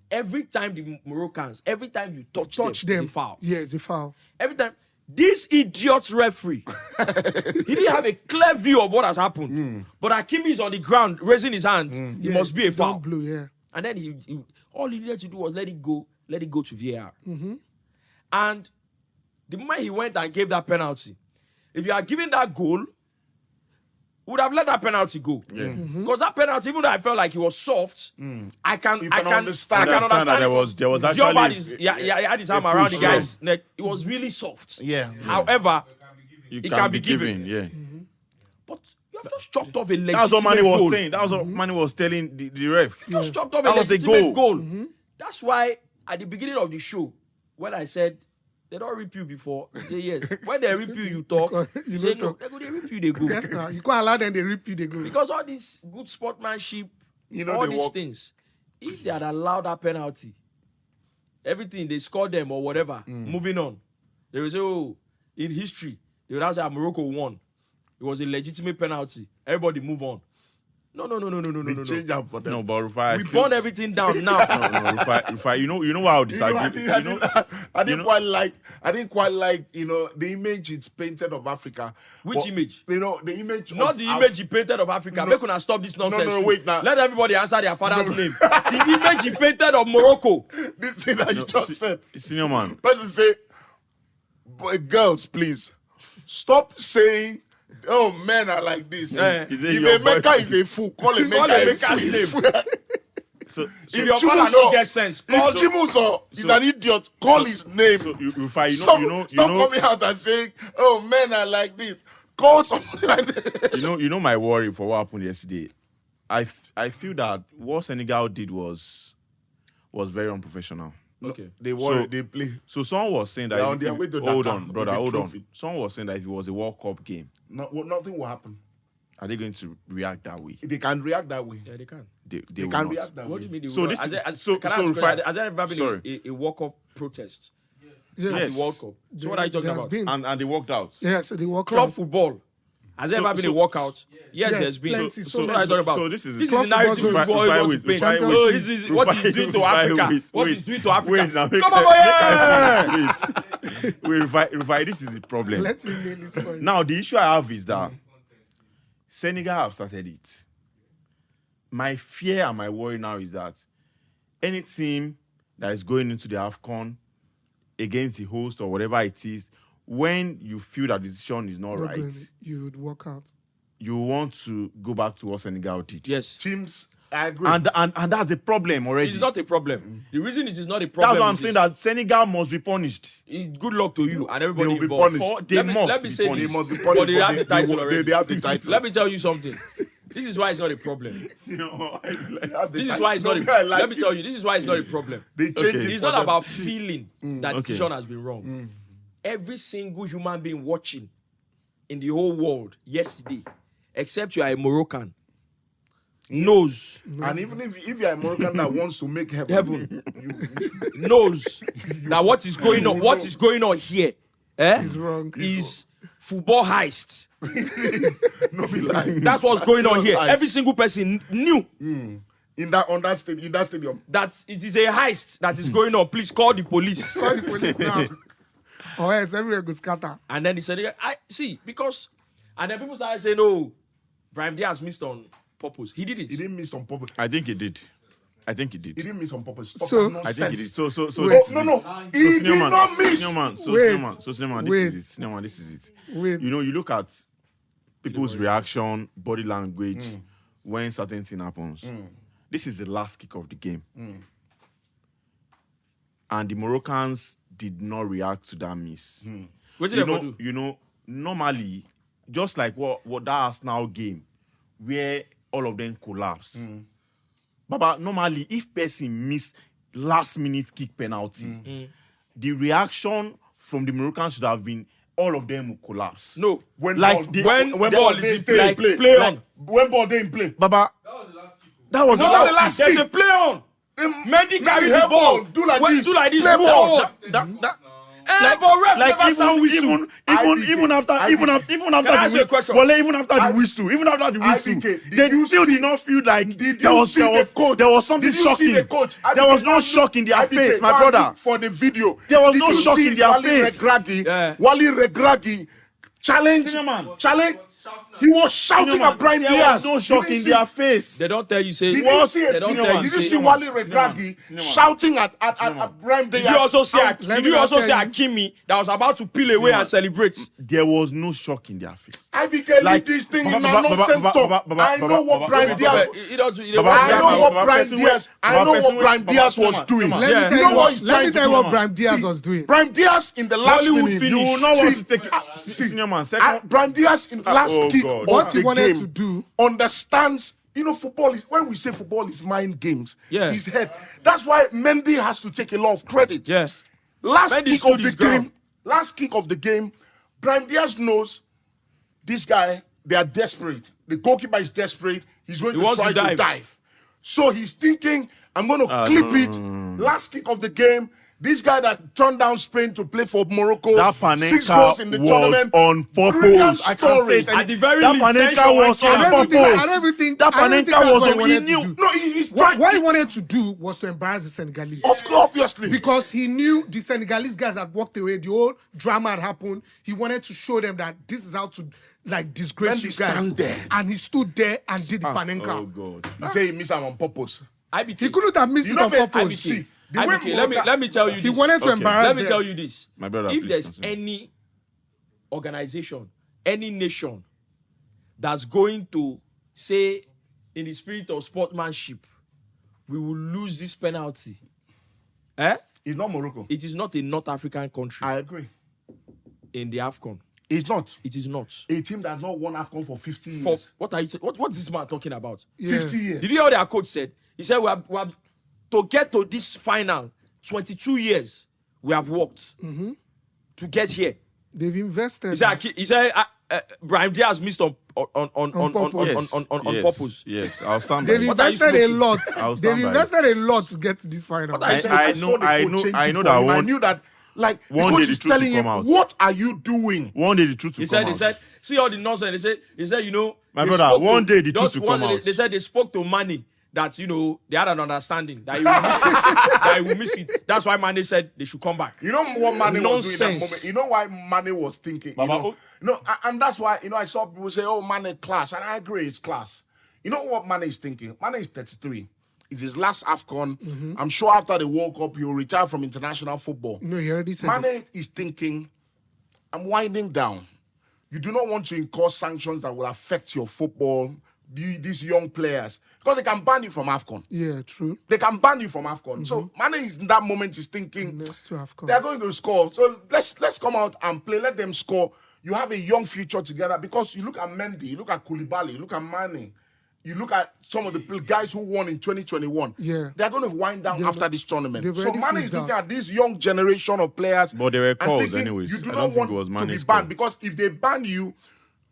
Every time the Moroccans, every time you touch them, Touch them. it's a foul. Yeah, it's a foul. Every time. This idiot referee, he didn't have a clear view of what has happened. But Hakimi is on the ground raising his hand. It Yeah, must be a foul. Don't blue, yeah. And then he all he needed to do was let it go to VAR. And the moment he went and gave that penalty, if you are giving that goal, would have let that penalty go. Because that penalty, even though I felt like he was soft, I can understand. I can understand that it there was Diop actually had his, he had his arm around the push, guy's neck. It was really soft. Yeah. However, You It can be given. Yeah. but you have just chopped off a legitimate That's what Manny was goal. saying. That was what Manny was telling the ref. Just chopped off That a was a legitimate goal. goal. That's why at the beginning of the show, when I said They don't rip you before. They say yes. When they rip you, you talk. You say no. They go, they rip you, they go. Yes, now you can't allow them. They rip you. They go. Because all this good sportsmanship, all these things, if they had allowed that penalty, everything they scored them or whatever, moving on, they will say, oh, in history, they would have said Morocco won. It was a legitimate penalty. Everybody move on. No. They change them for them. No, but Rufai, We burn everything down now. no, Rufai, you know how I disagree. I didn't quite like, the image it's painted of Africa. Which But, image? The image Not of the image he painted of Africa. Make una stop this nonsense. No, too. wait now. Let everybody answer their father's name. The image he painted of Morocco. This thing that you just said. Senior man. Person say, boy, girls, please, stop saying, oh, men are like this. Eh. Is it If your a maker boyfriend? is a fool, call a Call maker a a maker's fool. So If your father don't get sense, call If Chimuzo is an idiot, call his name. Rufai, Stop coming out and saying, oh, men are like this. Call somebody like this. you know my worry for what happened yesterday. I feel that what Senegal did was very unprofessional. Okay. They worry, So- they play. So someone was saying that They're on their way to hold Dakar on, with brother, the hold on. trophy. Someone was saying that if it was a World Cup game, Nothing will happen. are they going to react that way? They can react that way. Yeah, they can. They They will can not. react that What way. do you mean? They So will this not? is- Has there- so- can I so ask you, Rufai- has there ever Sorry. been a walk-up protest Yes. at Yes. the World Cup? So what are you talking There has about? been. And they walked out. Yes, they walk Club out. football. Has there So- ever been a so- walkout? Yes, Yes, there's been. plenty, So, so what many. are you talking about? So this is the Club narrative football before zone. everyone Wait, to paint. Champions Oh, League. this is what he's doing to Africa. What he's doing to Africa. Wait, now, Come on, boy. Wait, Rufai, this is the problem. Let him nail his point. Now, the issue I have is that Senegal have started it. My fear and my worry now is that any team that is going into the Afcon against the host or whatever it is, when you feel that the decision is not Not right, going, you'd walk out. you want to go back to what Senegal did. Yes. Teams, I agree. And that's a problem already. It's not a problem. The reason it is not a problem That's why I'm is saying this. that Senegal must be punished. It's good luck to you and everybody They will be involved. punished. They Let me must be say punished. this. They must be But punished, they but have the they title will- already. they have the title. Let me tell you something. This is why it's not a problem. They have the This is title. why it's not. No, I like Let me it. tell you. This is why it's not a problem. They change Okay. it It's for not them. about feeling that Okay. decision has been wrong. Every single human being watching in the whole world yesterday, except you are a Moroccan, knows And even if you're a Moroccan that wants to make heaven, knows that what is going on. What is going on here? He's wrong. Is football heist. no be lying. That's what's going on here. Heist. Every single person knew in that stadium. that it is a heist that is going on. Please call the police. Call the police now. Or else everywhere goes scatter. And then he said, I see, because, and then people started saying, no, Brahim Diaz missed on purpose. He did it. He didn't miss on purpose. I think he did. He didn't miss on purpose. Stop So- that I think he nonsense. did. So Wait. this is No, it. no. He did not miss. Senior man, Wait. this is it. Senior man, this is it. Wait. You know, you look at people's reaction, body language when certain thing happens. This is the last kick of the game. And the Moroccans did not react to that miss. What did they do? You know, normally, just like what that Arsenal game, where all of them collapse. Baba, normally, if person miss last minute kick penalty, the reaction from the Moroccans should have been all of them will collapse. No. When Like ball, the- when when ball ball they is stay like in play. play Like, on. when ball they in play. Baba, that was the No, last the last kick. there's a play on. Mendy carried the help ball. ball, do like When- this. Do like this. Play ball. ball. But ref never sound whistle. even after Can I ask you a question? even after the whistle, IBK, they did you still see- did not feel like Did there you was see the coach? there was something Did you see shocking. the coach? There was IBK, no shock in their IBK, face, my go and brother. look for the video. There was Did no you shock see in their Walid face. Regragi, Yeah. Walid Regragi challenge. He was shouting at Brahim There Diaz. was no shock in their face. They don't tell you say. Did What? you see They don't Senior tell man, you Did you say. see Walid Regragi shouting at Brahim Diaz? Did you also see? out? Let Did me you not also tell see you. Hakimi that was about to peel away and celebrate? There was no shock in their face. IBK Like- leave this thing in Baba, a nonsense talk. I know what Brahim Diaz. You don't. You Baba, don't. I know what Baba, Brahim person Diaz. wey- I Baba, know person what wey- Brahim Baba, Diaz Senior was man, doing. Senior man. Let Yeah. me You tell know you what what, he's let trying me to tell you do, what man. Brahim Diaz See, was doing. Brahim Diaz in the last Hollywood minute. finish. You know what See, to take. Senior man, second. Brahim Diaz in the last Oh, kick God. of What he the wanted game to do. understands. You know, football is, when we say football is mind games, Yeah. his head. That's why Mendy has to take a lot of credit. Yes. Last Mendy kick stood of the his ground. game, Last kick of the game, Brahim Diaz knows this guy, they are desperate. The goalkeeper is desperate. He's going to try to dive. So he's thinking, I'm going to clip it. Last kick of the game. This guy that turned down Spain to play for Morocco, that 6 goals in the tournament, on purpose. I can say it. At the very that least, Panenka was on purpose. I don't think that Panenka was on. He knew. No, he's What trying. he wanted to do was to embarrass the Senegalese. Obviously. Because he knew the Senegalese guys had walked away, the whole drama had happened. He wanted to show them that this is how to disgrace you guys. Stand there. And he stood there and did the Panenka. Oh God! He said he missed him on purpose. He couldn't have missed it on purpose. See, let me tell you this. He wanted to embarrass Let me them. tell you this. My brother, if please there's continue. any organization, any nation that's going to say in the spirit of sportsmanship, we will lose this penalty. It's not Morocco. It is not a North African country I agree. in the Afcon. It's not. It is not. A team that has not won Afcon for 50 years. What are you? What's this man talking about? 50 years. Did you hear what their coach said? He said we have to get to this final. 22 years we have worked to get here. They've invested. He said Brahim Diaz missed on purpose. Yes, I'll stand by They've it. invested a lot. I'll They've stand by invested a lot to get to this final. What are you saying? I saw the coach change know it that for him. I one. knew that. Like the One coach day the is truth telling will him, come out. "What are you doing?" One day the truth will come out. He said, see all the nonsense. He said, you know, My they brother, spoke one day the truth will one come day out. They said they spoke to Mane that, you know, they had an understanding that he will miss it. That he will miss it. That's why Mane said they should come back. You know what Mane was doing in that Nonsense. moment? You know why Mane was thinking? And that's why, I saw people say, oh, Mane class. And I agree, it's class. You know what Mane is thinking? Mane is 33. It's his last Afcon. I'm sure after the World Cup, he will retire from international football. No, he already said Mane is thinking, I'm winding down. You do not want to incur sanctions that will affect your football, these young players. Because they can ban you from Afcon. Yeah, true. They can ban you from Afcon. So Mane is in that moment is thinking, Next to AFCON. they are going to score. So let's come out and play. Let them score. You have a young future together because you look at Mendy, you look at Koulibaly, you look at Mane, you look at some of the guys who won in 2021. Yeah. They are going to wind down after this tournament. they've So already Mane is fizzed looking out. at this young generation of players. But they were and calls thinking, anyways. You do I not don't think want it was to be Mane's banned call. because if they ban you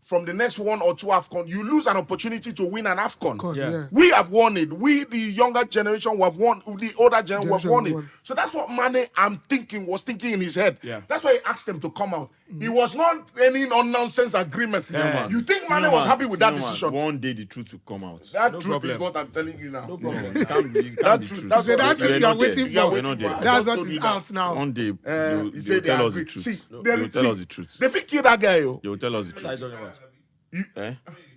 from the next 1 or 2 Afcon, you lose an opportunity to win an Afcon. God, Yeah. yeah. We have won it. We, the younger generation, who have won. The older generation, have won it. won. So that's what Mane, was thinking in his head. Yeah. That's why he asked them to come out. It was not any nonsense agreement. You think Mane was happy with that decision? One day the truth will come out. That No truth problem. is what I'm telling you now. No problem. It can't be That truth. truth- that's So what that we're truth not you're there. waiting Yeah, for. we're not there. I That's just what told is you that. out now. One day He they'll said they tell us the agree. truth. See, They will tell us the truth. They will kill that guy, yo. They will tell us the What are you truth. talking about? Eh?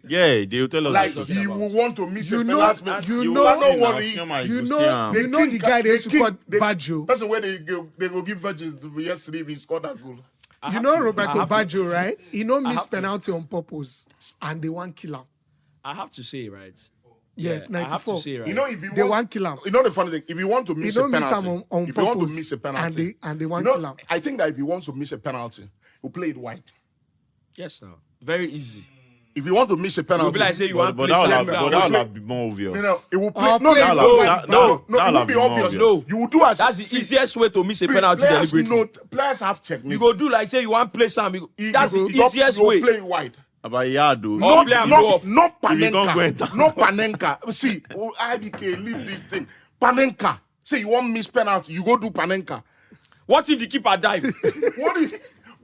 Yeah, they will tell us Like the truth. he will want to miss You a know- penalty. you You know- will don't see now, worry. Sioma, You go know- see am. you know the guy they used to call Baggio. That's the way they will give virgins to yesterday if he scored that goal. You know Roberto Baggio, right? He no miss have to- penalty on purpose, and they want kill him. I have to say, right? Yes, I have 94. to say, right? You know, if he They wants, want kill him. You know the funny thing, if you want to He miss a don't miss penalty, him on if you want to purpose, miss a penalty, and they want you kill know, him. I think that if he wants to miss a penalty, he'll play it wide. Yes, now. Very easy. If you want to miss a You'll be penalty, like, say you want But to play that Sengal. will play- have been more obvious. it will play. Oh, No, play it it will wide. play- No, it that'll won't be be more obvious. obvious. You will do as That's the easiest way to miss a penalty players deliberately. players have technique. You go do like say you want to play some. That's the easiest you way. play it wide. But yeah, though. Oh, play and go up. No If you don't go Panenka. enter. No Panenka. See, IBK, leave this thing. Panenka. Say you want miss penalty, you go do Panenka. What if the keeper dive?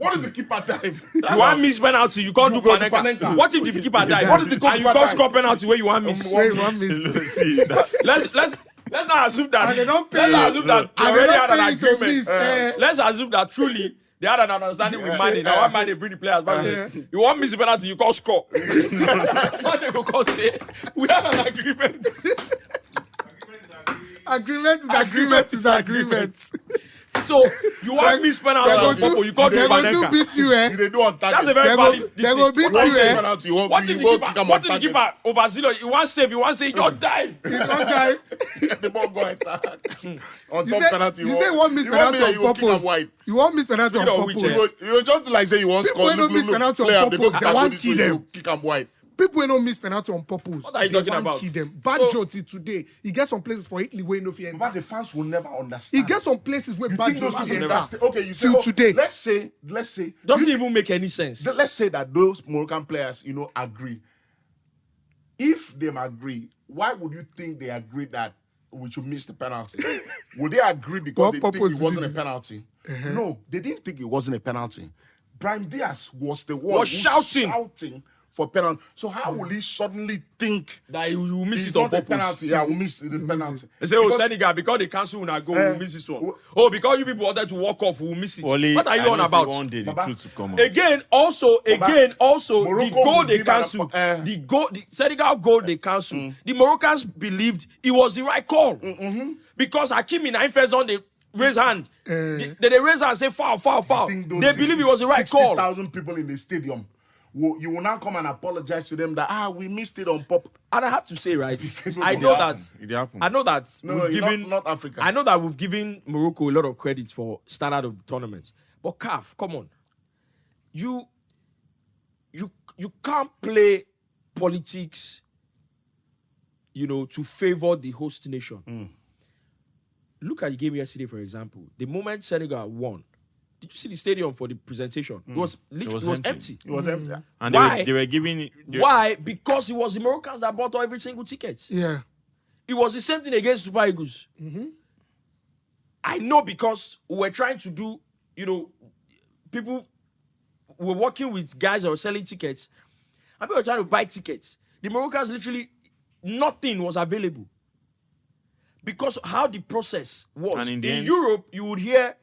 What if the keeper dive? You want miss penalty, you can't do go do Panenka. Panenka. What if the keeper dive? What if the and goalkeeper you can't dive? score penalty where you want miss? Wait, one miss. See, that, Let's not assume that. And they don't pay Let's not you. assume that they And they already don't had an pay you to agreement. miss, Let's assume that truly they had an understanding with Mane. Now one Mane bring the players back. You want miss penalty, you can't score. Mane go call say we have an agreement. Agreement is agreement is agreement. So you want miss penalty on top, you can't do They're going to Panenka. beat you, eh? They do on target. That's a very They valid go decision. beat What you, if the eh? penalty. What if the keeper over zero? You want save, you want say you dive. You don't dive. The ball go attack. On You top say, penalty. you say one miss you want penalty me, on you will kick am purpose. wide. You want miss penalty You know on which purpose. is- You just like say you want People score. wey no miss penalty on play am, they go purpose, they kick am want this kill way, them. you kick am wide. People will not miss penalty on purpose. What are you They talking want about? Kill them. Bad So- Joti today. He gets some places for Italy where no fear. But the fans will never understand. He gets some places where You bad think those Joti people enter. understand? Okay, you say, Till today. Let's say, Doesn't even make any sense. let's say that those Moroccan players, agree. If them agree, why would you think they agree that we should miss the penalty? Would they agree because What they think purpose it did wasn't a you- penalty? No, they didn't think it wasn't a penalty. Brahim Diaz was the one Was who shouting. for penalty. So how will he suddenly think That you will miss it's it on not a purpose. penalty? Yeah, we'll miss the penalty. They say, Senegal, because they cancel when I go, we'll miss this one. Because you people wanted to walk off, we'll miss it. Wally, What are you I on know say about? One day the Baba. truth to come out. Again, also, the Morocco goal will they give an cancelled, the Senegal goal they cancelled, the Moroccans believed it was the right call. Because Hakim in first on they raise hand. They raise hand and say foul. They believe it was the right call. 60,000 people in the stadium. You will now come and apologize to them that we missed it on pop. And I have to say, right, It I know that happened. I know that No, we've given not Africa. I know that we've given Morocco a lot of credit for standard of the tournament. But CAF, come on. You can't play politics, to favor the host nation. Look at the game yesterday, for example. The moment Senegal won, did you see the stadium for the presentation? It was literally empty. It was empty. And Why? they were giving. Why? Because it was the Moroccans that bought every single ticket. Yeah. It was the same thing against Super Eagles. I know because we were trying to do, people were working with guys that were selling tickets, and people were trying to buy tickets. The Moroccans literally, nothing was available. Because how the process was. And in In the end- Europe, you would hear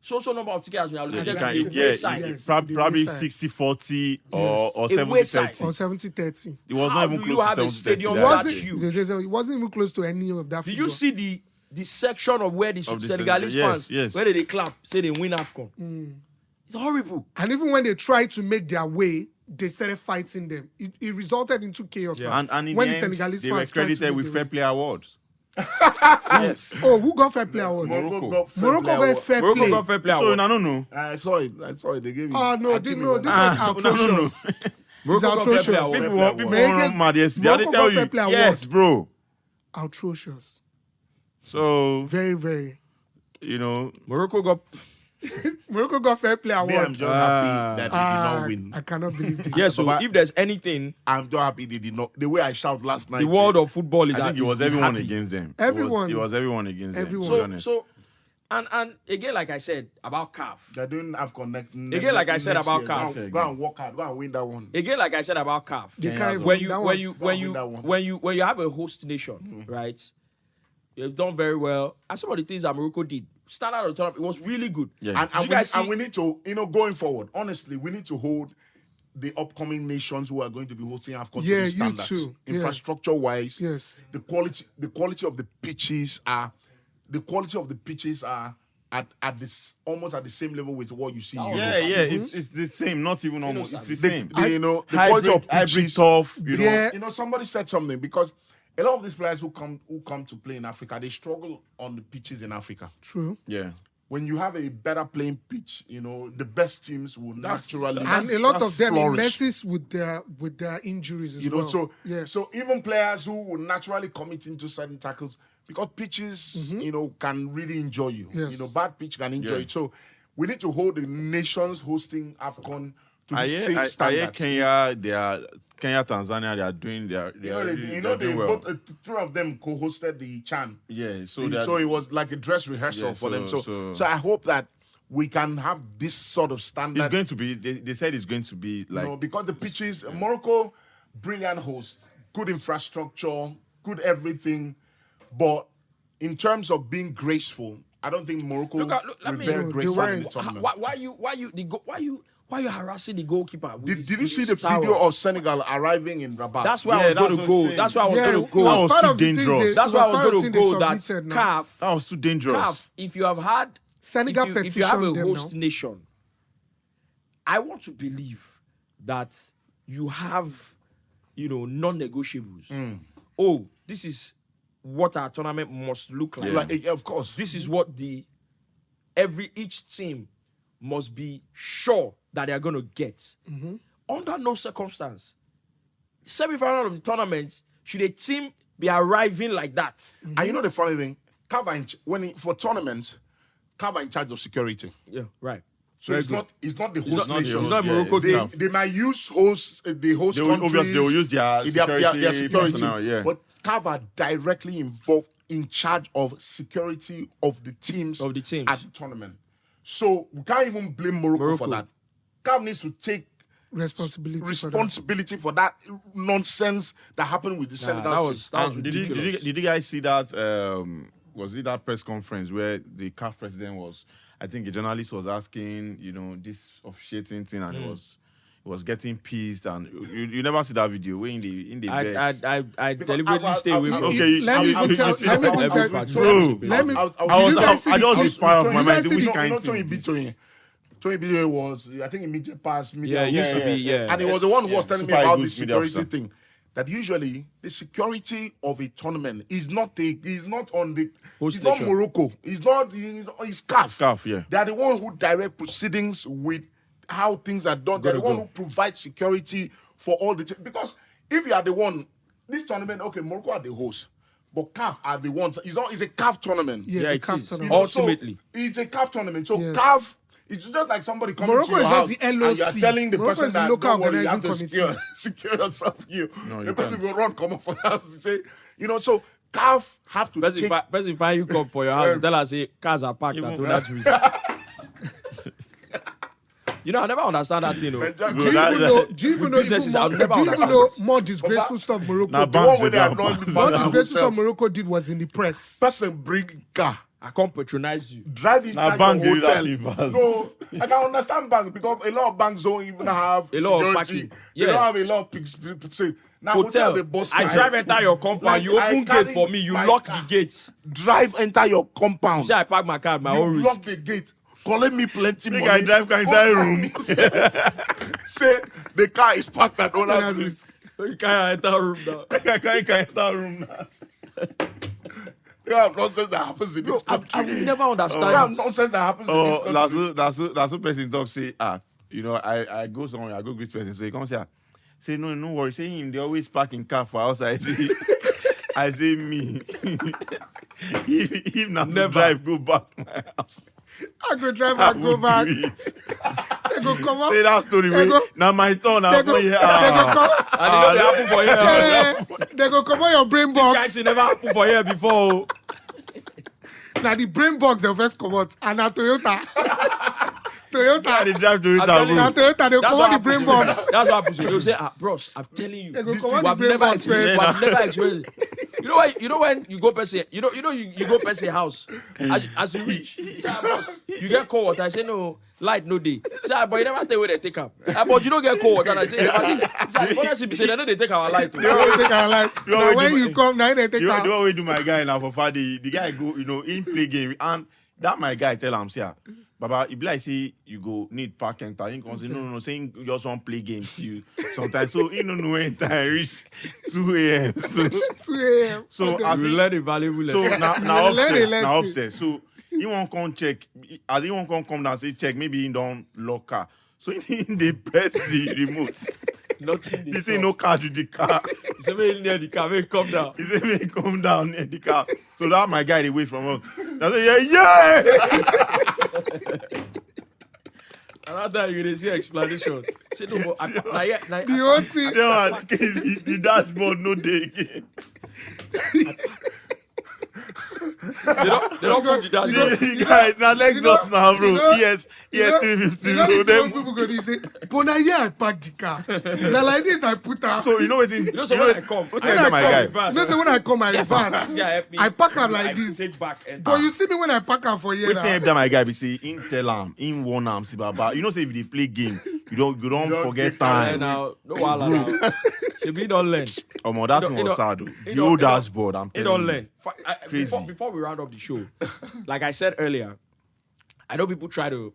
so number of tickets we are Yeah, allocated to a wayside. Yes. probably Wayside. 60-40 or A wayside. 70-30. Or 70-30. It was How not even do you close have to a 70-30. stadium that that day. huge? It wasn't even close to any of that. Did you see the section of where the Of the Senegalese Senegal- fans, yes. where they clap, say they win Afcon? It's horrible. And even when they tried to make their way, they started fighting them. It resulted into chaos. And in when the the end, Senegalese they were fans tried to credited make with their Fair way. Play Awards. Yes. Oh, who got fair play award? Morocco. got fair Morocco play got award. fair Morocco play. got fair play So, award. I don't know. I saw it. They gave it. Oh no, I didn't give know. it This one. was No, no, no. atrocious. Morocco got fair play atrocious. award. People Play want Morocco- mad yesterday. Morocco They tell got fair you. play Yes, award. bro. Atrocious. So, Very, very. Morocco got. Morocco got fair play award. Me, I'm just happy that they did not win. I cannot believe this. Yeah, so But- if there's anything, I'm just happy they did not. The way I shout last night. the world of football is I think it was is everyone happy. against them. Everyone. It was everyone against Everyone. them. To be honest. So, and again, like I said about CAF. They're doing Afcon Again, like I said next about year. CAF. Go and work hard. Go and win that one. Again, like I said about CAF. They can't even When win you that when one. you Go when and you win that one. when you have a host nation, right? You've done very well. And some of the things that Morocco did, stand out of the tournament, it was really good. Yeah. And you guys see- we need to, going forward, honestly, we need to hold the upcoming nations who are going to be hosting Afcon to Yeah, the you standards. too. Yeah. Infrastructure-wise, Yes. the quality of the pitches are at this almost at the same level with what you see. in Europe. Yeah, it's the same. Not even almost. It's the same. The quality of Hybrid pitches. tough. Yeah. Somebody said something because a lot of these players who come to play in Africa, they struggle on the pitches in Africa. True. Yeah. When you have a better playing pitch, the best teams will naturally And a lot of them it flourish. messes with their injuries as well. So yeah. so even players who will naturally commit into certain tackles because pitches, can really injure you. Yes. Bad pitch can injure Yeah. you. So we need to hold the nations hosting Afcon to the same I hear standards. Kenya, Tanzania, they are doing their. They doing well. both, two of them co-hosted the CHAN. Yeah, So so it was like a dress rehearsal Yeah, for them. so- So I hope that we can have this sort of standard. it's going to be. They said it's going to be like. Because the pitches, Morocco, brilliant host, good infrastructure, good everything. But in terms of being graceful, I don't think Morocco Look, let were me- very They graceful weren't. in the tournament. Why you harassing the goalkeeper? Did you see the video of Senegal arriving in Rabat? That's where I Yeah, was going that's to what go. I'm saying. That's where I was Yeah, going to it go. That was was part too of the things dangerous. they- That's it where I was was part going of to the things go. they That submitted now. CAF, That was too dangerous. CAF, if you have had Senegal if you have a petitioned them host now. nation, I want to believe that you have, non-negotiables. Oh, this is what our tournament must look like. Like, of course. This is what each team must be sure that they are going to get. under no circumstance, semi-final of the tournament, should a team be arriving like that? And you know the funny thing, CAF are for tournaments, CAF are in charge of security. Yeah, right. So it's not the host not the nation. It's not Yeah, Morocco. it's team. not. They might use the host They will, countries. obviously, they will use their security personnel, yeah. But CAF are directly involved in charge of security of the teams Of the teams. at the tournament. So we can't even blame Morocco for that. CAF needs to take responsibility for that nonsense that happened with the Senegal that team. was Did ridiculous. you guys see that? Was it that press conference where the CAF president was? I think a journalist was asking, this officiating thing, and he was getting pissed, and you never see that video. Where in the vex. I deliberately stay away from Okay, Let me even tell Bro, Let me. I just be part of my mind. Which kind of Tony thing? Tony B was, I think, immediate past media. Yeah, it used to be, yeah. And he was the one who was telling me Super about the Eagles media security officer. thing. That usually the security of a tournament is not Host it's not nation. Morocco. It's CAF. CAF, yeah. They are the ones who direct proceedings with how things are done. They're the one who provide security for all the because if you are the one, this tournament, okay, Morocco are the host, but CAF are the ones. It's a CAF tournament. Yeah, Yeah, it's it a is. CAF tournament. Ultimately. So it's a CAF tournament. So Yes. CAF, it's just like somebody coming Morocco to your is house just the and you're LOC. telling the Morocco person is the that local don't worry, you have to organizing secure yourself. No, The you person can't. will run, come up for your house and say, so CAF have to take. Person find you come for your house, tell us, say, cars are parked at that risk. I never understand that thing. Do you even know more disgraceful stuff Morocco Now, did? The one banks where they they are don't not pass. More hotels. disgraceful stuff Morocco did was in the press. Person bring car, I can't patronize you. drive Now, inside bank your give that hotel. reverse. No, I can understand banks because a lot of banks don't even have A lot of security. parking. They Yeah. don't have a lot of people. Now Hotel. they bust I my drive head. enter your compound. Like, You I open carry gate for me. You my lock car. the gates. Drive enter your compound. Say I park my car at my own You risk. lock the gate. Collect me plenty Make money. I drive car inside room. Say the car is parked at owner's Owner's risk. You can't enter room now. I can't enter room now. Yeah, nonsense that happens in this I country. will never Yeah, understand. nonsense that happens in this country. That's what person talk say. I go somewhere, I go greet person. So he comes here, say no worry. Say him they always park in car for outside. I say me. if not Never. drive, go back to my house. I go drive and go back. Do it. They go come up. Say that story. They go- Now my turn. They I'm go, going they here. go come. And it don't dey happen for here. They go come on your brain Guys, box. it never happened for here before. Now the brain box they first come out. And now Toyota. They Toyota. drive to it. telling you. Now Toyota, they come on the brain box. That's what happens. They'll say, bros, I'm telling you. They go This come thing, on we the have brain never box experienced. first. We have never experienced. You know when you go person, you go person house, as you reach, you get cold water. I say no, light no day. Say, but you never tell where they take up. But you don't get cold water. And I say, honestly, say they know they take our light. They will take our light. You Now already when do- you come, now they take You our. always do my guy now for Friday. The guy go, in play game, and that my guy tell him, say, Baba, if like say you go need park enter, he comes say no, saying you just want play game till sometimes. So he don't know when time reach 2 a.m. So 2 a.m. So Okay. as You he, learn a valuable so lesson. now Learn a upstairs, now lesson. upstairs. So he won't come check. As he won't come down, say check. Maybe he don't lock car. So they press the remote. Nothing. He say no cash with the car. He say, "Make near the car, make come down." He say make come down near the car. So that my guy away from us. I say yeah. Another you dey see explanation. Say no, but The whole thing. The dashboard no day again. they don't move the dashboard. The guy now Lexus now, bro. Yes, 350. You know bro. the Them- people go dey say, but now here I park the car. Now like this I put her. So you know what's in. You know, so when I come, What's in my guy? You know, say when I come, I Yes, reverse. this guy help me. I pack am I like this. take back and But you see me when I pack am for here What's in now. my guy? Be say in tell him, in warn him, see baba. You know, say if they play game, you don't forget get time. now, no wahala now. Shebi don't learn. Oh man, that You thing don't- was you sad. Though. don't- The you old don't- dashboard. I'm They telling don't you. learn. Crazy. Before we round up the show, like I said earlier, I know people try to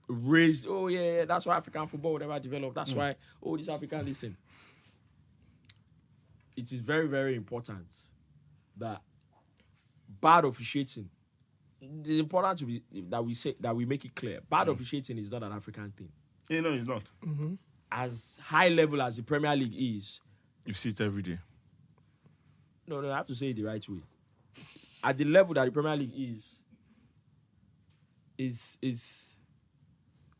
raise. Oh yeah, that's why African football never developed. That's why this African listen. It is very very important that bad officiating it's important to be that we make it clear. Bad officiating is not an African thing. You know, it's not. As high level as the Premier League is, You see it every day. no, I have to say it the right way. At the level that the Premier League is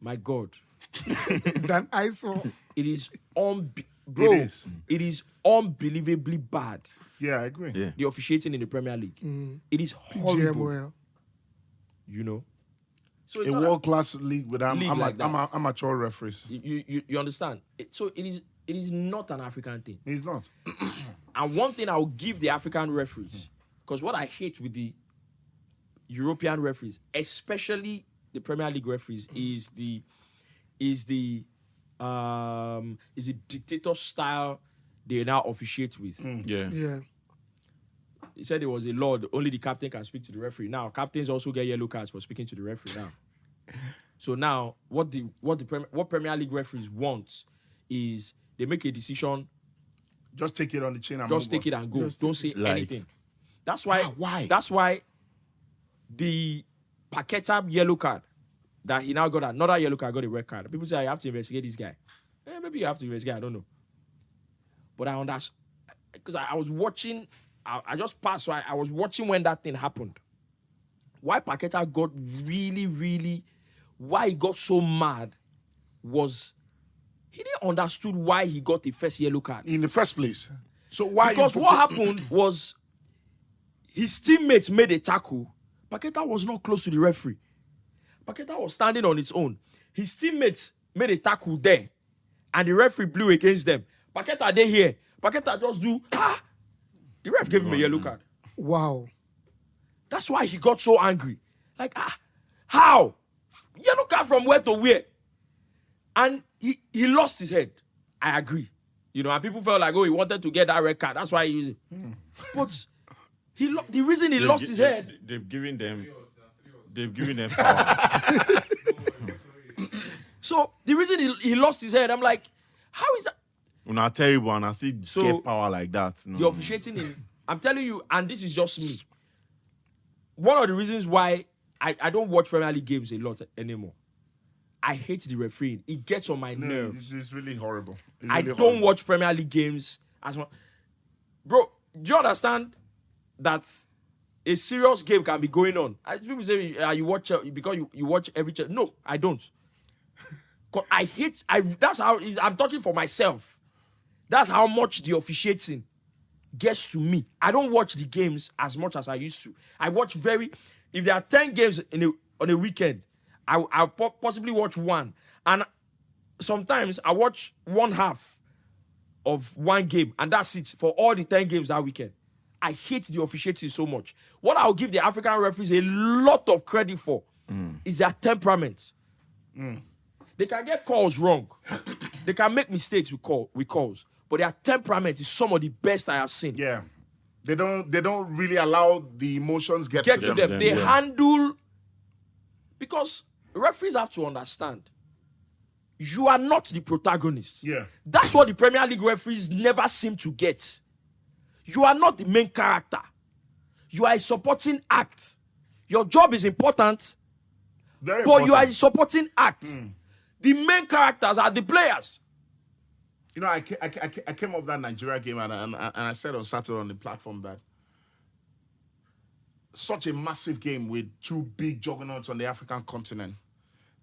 my God. It's an eyesore. It is bro. It is unbelievably bad. Yeah, I agree. Yeah. The officiating in the Premier League. It is horrible. GMOL. You know. So it's A not world-class league with like that. amateur referees. you understand? So it is not an African thing. He's not. And one thing I will give the African referees, because what I hate with the European referees, especially the Premier League referees, is the dictator style they now officiate with. Yeah. Yeah. He said there was a law that only the captain can speak to the referee. Now captains also get yellow cards for speaking to the referee now. So now what Premier League referees want is they make a decision, Just take it on the chin and just move take on. it and go. Just Don't say Like- anything. That's why. Why? That's why the Paqueta yellow card that he now got another yellow card, got a red card. People say I have to investigate this guy. Maybe you have to investigate. I don't know. But I understand because I was watching. I just passed. So I was watching when that thing happened. Why Paqueta got really, why he got so mad was he didn't understood why he got the first yellow card. In the first place. So why? Because what happened was his teammates made a tackle. Paqueta was not close to the referee. Paqueta was standing on its own. His teammates made a tackle there, and the referee blew against them. Paqueta, they here. Paqueta just do, The ref gave him a yellow card. Wow. That's why he got so angry. Like, how? Yellow card from where to where? And he lost his head. I agree. You know, and people felt like, he wanted to get that red card. That's why he used it. But the reason he lost his head. They've given them power. So the reason he lost his head, I'm like, how is that? Not terrible, and I see get power like that. No. The officiating I'm telling you, and this is just me. One of the reasons why I don't watch Premier League games a lot anymore. I hate the refereeing. It gets on my nerves. It's really horrible. It's I really don't horrible. watch Premier League games as much. Bro, do you understand that a serious game can be going on? As people say, you watch because you watch every. No, I don't. 'Cause I hate. That's how I'm talking for myself. That's how much the officiating gets to me. I don't watch the games as much as I used to. I watch if there are 10 games on a weekend, I'll possibly watch one. And sometimes I watch one half of one game, and that's it for all the 10 games that weekend. I hate the officiating so much. What I'll give the African referees a lot of credit for is their temperament. They can get calls wrong. They can make mistakes with calls. But their temperament is some of the best I have seen. Yeah. They don't really allow the emotions get To them. They Yeah. handle, because referees have to understand, you are not the protagonist. Yeah. That's what the Premier League referees never seem to get. You are not the main character. You are a supporting act. Your job is important, Very but you are a important. supporting act. The main characters are the players. You know, I came off that Nigeria game and I said on Saturday on the platform that such a massive game with two big juggernauts on the African continent.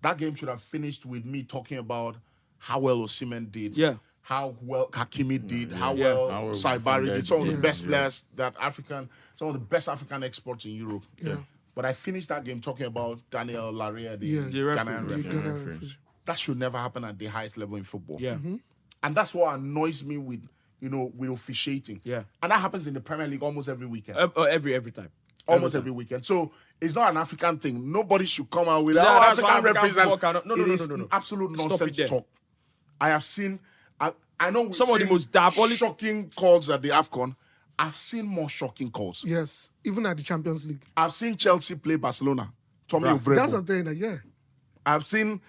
That game should have finished with me talking about how well Osimhen did. Yeah. How well Hakimi did. How Yeah. well How well Saibari did. Some of the Yeah. best players some of the best African exports in Europe. Yeah. But I finished that game talking about Daniel Laria, the Yes. Ghanaian The referee. Ghana referees. referee. That should never happen at the highest level in football. Yeah. And that's what annoys me with officiating. Yeah. And that happens in the Premier League almost every weekend. Every time. Almost every weekend. So it's not an African thing. Nobody should come out with Yeah, that's African why African referees. football cannot- No, It is no. absolute Stop nonsense it there. talk. I have seen, I know we've Some of the seen most diabolic- shocking calls at the Afcon. I've seen more shocking calls. Yes. Even at the Champions League. I've seen Chelsea play Barcelona. Tommy Right. That's what Ovrebo. I'm saying. That, yeah. I've seen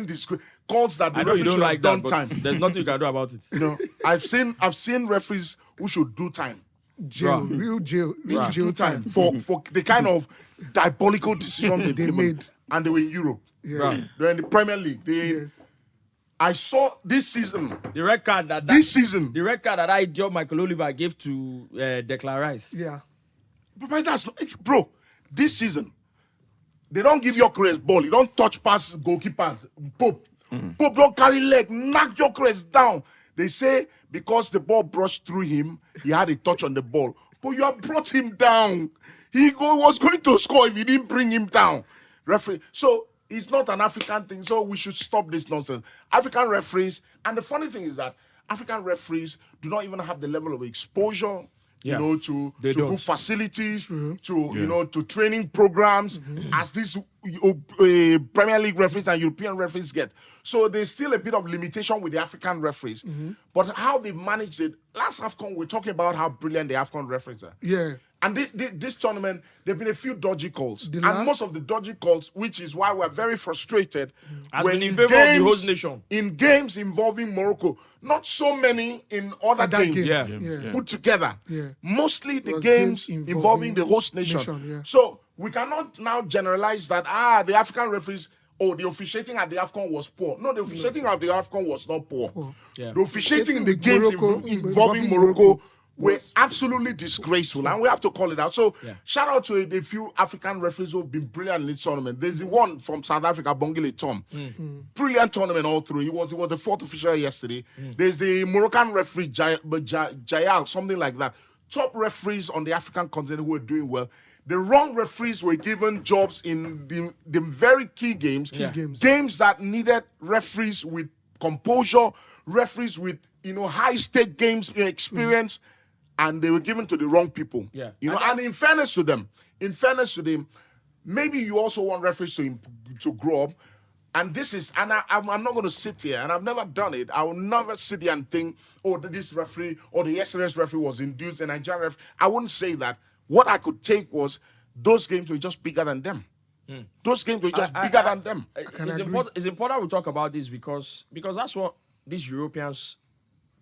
these calls that the I know you referee don't should like have done that, but time. there's nothing you can do about it. You know, I've seen referees who should do time. jail, Bruh. real jail time. for the kind of diabolical decisions They made. and they were in Europe. Yeah. They're in the Premier League. Yes. I saw this season. The red card that The red card that I Joe Michael Oliver gave to Declan Rice. Yeah. But that's not, bro. This season, they don't give your Gyökeres ball. You don't touch pass goalkeeper. Pope don't carry leg. Knock your Gyökeres down. They say because the ball brushed through him, he had a touch on the ball. But you have brought him down. He was going to score if you didn't bring him down. Referee. So it's not an African thing. So we should stop this nonsense. African referees, and the funny thing is that African referees do not even have the level of exposure, Yeah. to They don't. good facilities, to training programs as these Premier League referees and European referees get. So there's still a bit of limitation with the African referees. But how they managed it, last Afcon, we're talking about how brilliant the Afcon referees are. Yeah. And this tournament, there have been a few dodgy calls. The And last- most of the dodgy calls, which is why we're very frustrated, Has were been in in favour of the games, host nation. in games involving Morocco. Not so many in other Other games games. Yeah. put together. Yeah. Mostly the was games games involving the host nation. yeah. So we cannot now generalize that, the African referees, the officiating at the Afcon was poor. No, the officiating at the Afcon was not poor. Yeah. The officiating in the With games Morocco, involving Morocco were absolutely disgraceful, and we have to call it out. So, shout out to a few African referees who have been brilliant in this tournament. There's the one from South Africa, Bongile Tom. Brilliant tournament all through. He was the fourth official yesterday. There's the Moroccan referee, Jayal, something like that. Top referees on the African continent who are doing well. The wrong referees were given jobs in the very key games. Games that needed referees with composure, referees with high-stake games experience. And they were given to the wrong people. Yeah. And in fairness to them, maybe you also want referees to grow up. And this is, and I'm not going to sit here, and I've never done it. I will never sit here and think, this referee or the yesterday's referee was induced, the Nigerian referee. I wouldn't say that. What I could take was those games were just bigger than them. Those games were just bigger than them. It's important we talk about this because that's what these Europeans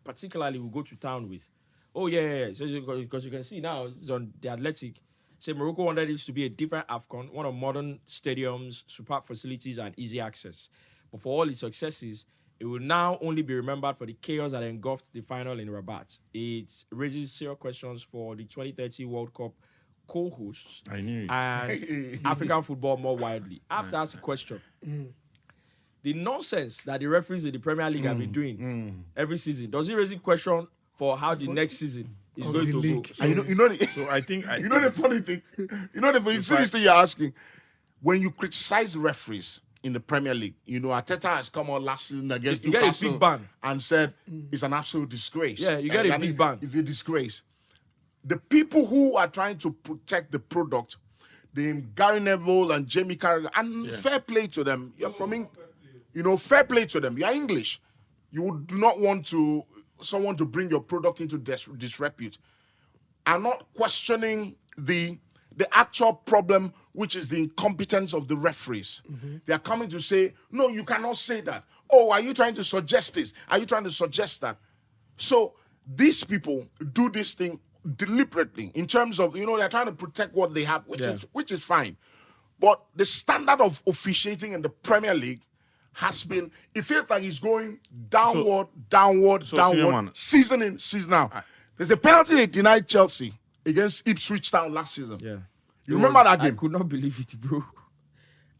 particularly will go to town with. Oh, yeah. So, because you can see now, it's on The Athletic. Say Morocco wanted it to be a different Afcon, one of modern stadiums, superb facilities, and easy access. But for all its successes, it will now only be remembered for the chaos that engulfed the final in Rabat. It raises serious questions for the 2030 World Cup co-hosts I knew it. and African football more widely. I have to ask a question. The nonsense that the referees in the Premier League have been doing every season, does it raise a question for how the next season is going to league. go? And So I think the funny thing, serious thing you're asking, when you criticize referees in the Premier League, Arteta has come on last season against You get a Newcastle big ban. and said it's an absolute disgrace. Yeah, you get a big ban. It's a disgrace. The people who are trying to protect the product, the Gary Neville and Jamie Carragher, and fair play to them. You're from England. Fair play to them. You're English. You do not want someone to bring your product into disrepute. I'm not questioning the actual problem, which is the incompetence of the referees. They are coming to say, no, you cannot say that. Oh, are you trying to suggest this? Are you trying to suggest that? So these people do this thing deliberately in terms of, they're trying to protect what they have, which is fine. But the standard of officiating in the Premier League has been, it feels like it's going downward, season in, season out. There's a penalty they denied Chelsea against Ipswich Town last season. Yeah. You remember that game? I could not believe it, bro.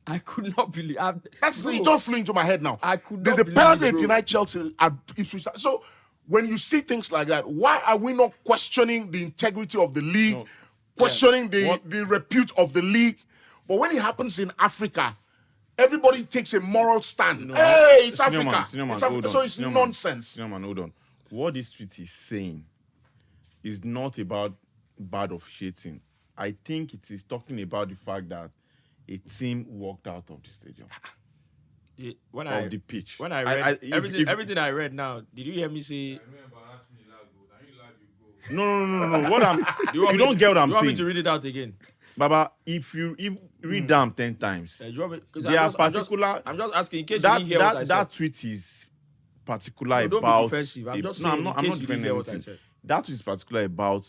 I could not believe it just flew into my head now. I could not There's a believe penalty it, they bro. denied Chelsea at Ipswich Town. So when you see things like that, why are we not questioning the integrity of the league, questioning the repute of the league? But when it happens in Africa, everybody takes a moral stand. Hey, it's Africa. So it's nonsense. Hold on. What this tweet is saying is not about bad officiating. I think it is talking about the fact that a team walked out of the stadium. The pitch. When I read everything I read now, did you hear me say? No. What I'm you don't get what I'm you want me saying. to read it out again? Baba, if you read them 10 times, Do you want me- 'cause they are I'm just particular. I'm just asking in case you didn't hear what I said. That tweet is particular No, don't be about. defensive. I'm just no, saying in I'm case not you didn't defending hear what I anything. said. That tweet is particular about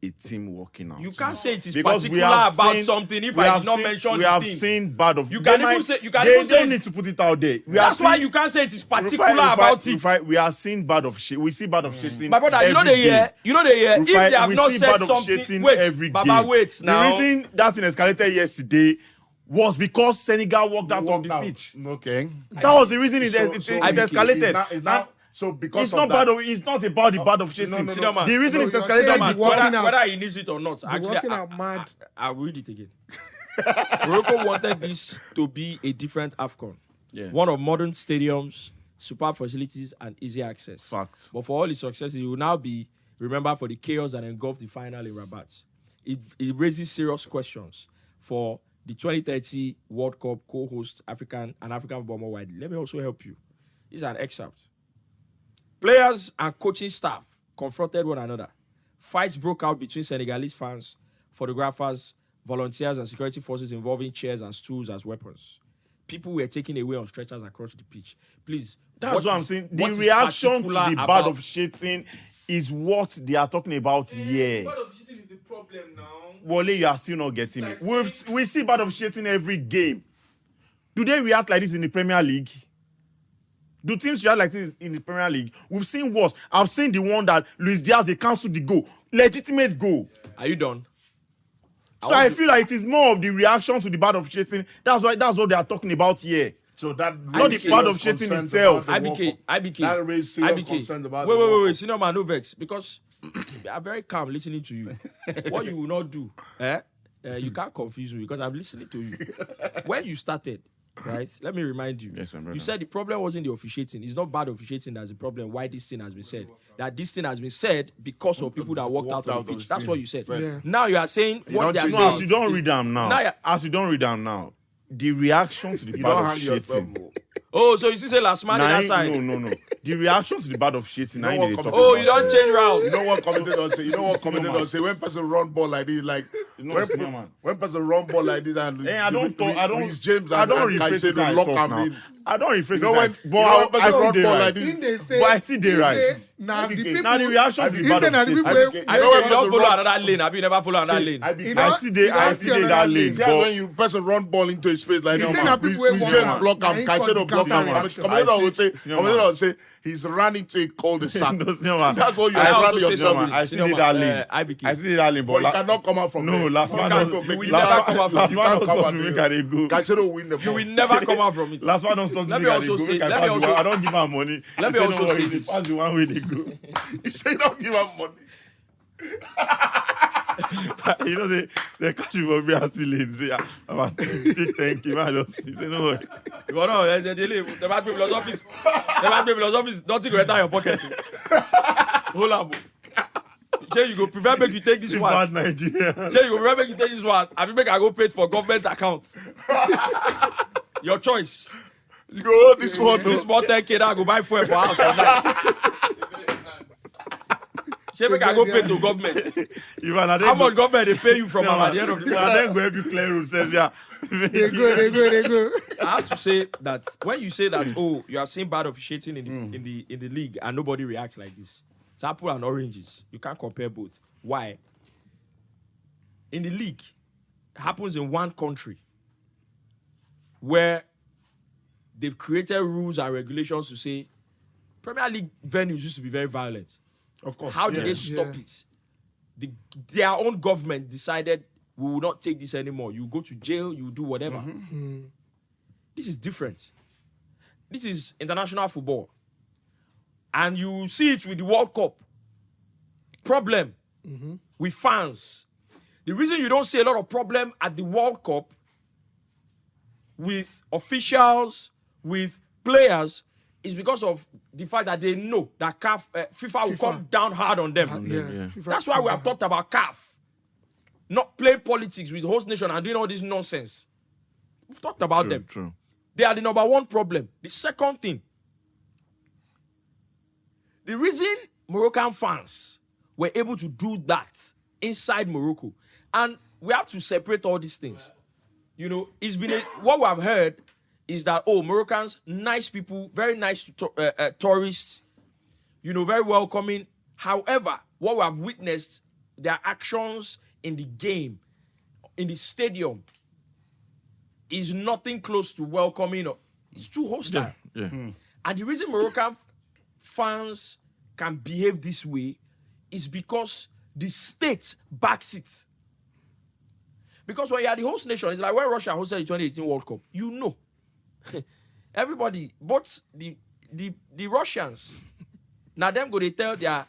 a team working out. You can't say it is Because we particular have about seen- something if we I have did not seen- mention we the have thing. seen bad of. You can they even might- say you can they even say don't need to put it out there. We that's have why seen- you can't say it is particular Rufai, about it. Rufai, we are seeing bad of shit. We see bad of shitting. My brother, you know every they hear. game. You know they hear. If Rufai, they have we not see said bad of something, shitting wait, every Baba, game. wait now. The reason that thing escalated yesterday was because Senegal walked out of the pitch. Okay. That was the reason it So escalated. It's not, so because It's of not that, bad of. It's not about the bad of shitting. no, no. Sinoma. The reason No, it you're escalated. saying man, the walking out. Whether he needs it or not, actually, walking out mad. I'll read it again. Morocco wanted this to be a different Afcon. Yeah. One of modern stadiums, superb facilities, and easy access. Fact. But for all his successes, he will now be remembered for the chaos that engulfed the final in Rabat. It raises serious questions for the 2030 World Cup co-host African football more widely. Let me also help you. This is an excerpt. Players and coaching staff confronted one another. Fights broke out between Senegalese fans, photographers, volunteers, and security forces involving chairs and stools as weapons. People were taken away on stretchers across the pitch. Please, That's what I'm saying. The what is reaction to particular the bad about- of shitting is what they are talking about here. Part of cheating is the problem now. Wale, you are still not getting Like it. We see bad of shitting every game. Do they react like this in the Premier League? Do teams react like this in the Premier League? We've seen worse. I've seen the one that Luis Diaz, they cancelled the goal. Legitimate goal. Are you done? So I feel like it is more of the reaction to the bad of shitting. That's what they are talking about here. so that Not the raised part of serious shitting concerns itself. about the World Cup. IBK. That raised serious concerns about Wait, the World wait. Cup. Sinoma, no vex. Because I'm very calm listening to you. What you will not do, you can't confuse me because I'm listening to you. When you started, right? Let me remind you. Yes, my brother. You said the problem wasn't the officiating. It's not bad officiating that's the problem. Why this thing has been said? That this thing has been said because of people that walked out of the pitch. That's what you said. Yeah. Now you are saying what don't they are change No, as saying. you don't read them now. Now, yeah. As you don't read them now, the reaction to the You bad don't of hang yourself. shitting. bro. Oh, so you see, say last man that side. No. The reaction to the bad of shitting. know I what need to talk comment- Oh, about. you don't change routes. You know what commentators say? You know what commentators say? When person run ball like this, like know, it's not, man. when person run ball like this and I don't talk. I don't. Reece James I and, don't and rephrase it. Caicedo I lock talk am now. in. I don't rephrase You know it. when but I person still run dey ball right. like this. In they say, But I still dey in right. they- Now the IBK. people. Now the reaction to the He bad said of that the shitting. people IBK. wey- I know Maybe when you don't person follow run- another lane. Abi you never follow another lane. IBK. You know- I still dey that lane. See how when you person run ball into a space like He that, say na people wey Reece want James am. block Na him, him Caicedo cause block the him. counter-action. Commentator will say he's running to a cul-de-sac. No, Sinoma. That's what you I are also running say yourself something. in. I still Sinoma, need that lane. IBK. I still need that lane, But but you cannot come out from no, there. last man can't- don't. you will Last never man- come out from last it. man You don't can't come stop out me there. make I dey go. Caicedo will win the You ball. will never come out from it. Last man don't stop me Let me make I also dey go. say- Make I let me pass the also- one. I don't give am money. Let me He say, also no worry, say he this. pass the one way they go. He said don't give him money. You know they catch me for me and still lane. Say I'm at take 10K. Man, just he say no worry. Ìwọ náà the bad people office. The bad people office. Nothing go enter your pocket. Hold on. Say you go prefer make you take this See one. bad Nigeria. Say you go prefer make you take this one. I make I go pay it for government account. Your choice. You go hold this one. This small 10K that I go buy fuel for house for night. Say make I go pay to government. Even I How much government they pay you from am at the end of the month? I then go help you clear room. Says yeah. They go. I have to say that when you say that, oh, you have seen bad officiating in the league and nobody reacts like this. It's apple and oranges. You can't compare both. Why? In the league, it happens in one country where they've created rules and regulations to say Premier League venues used to be very violent. Of course. How did they Yeah. stop it? Their own government decided we will not take this anymore. You go to jail, you do whatever. This is different. This is international football. And you see it with the World Cup. Problem with fans. The reason you don't see a lot of problem at the World Cup with officials, with players, is because of the fact that they know that FIFA will come down hard on them. Yeah. That's why we have talked about CAF. Not playing politics with the host nation and doing all this nonsense. We've talked about them. True. They are the number one problem. The second thing, the reason Moroccan fans were able to do that inside Morocco, and we have to separate all these things. You know, it's been what we have heard is that, oh, Moroccans, nice people, very nice tourists, you know, very welcoming. However, what we have witnessed their actions in the game, in the stadium, is nothing close to welcoming. It's too hostile. Yeah. And the reason Moroccan fans can behave this way is because the state backs it. Because when you are the host nation, it's like when Russia hosted the 2018 World Cup. You know, everybody, both the Russians, now them go they tell their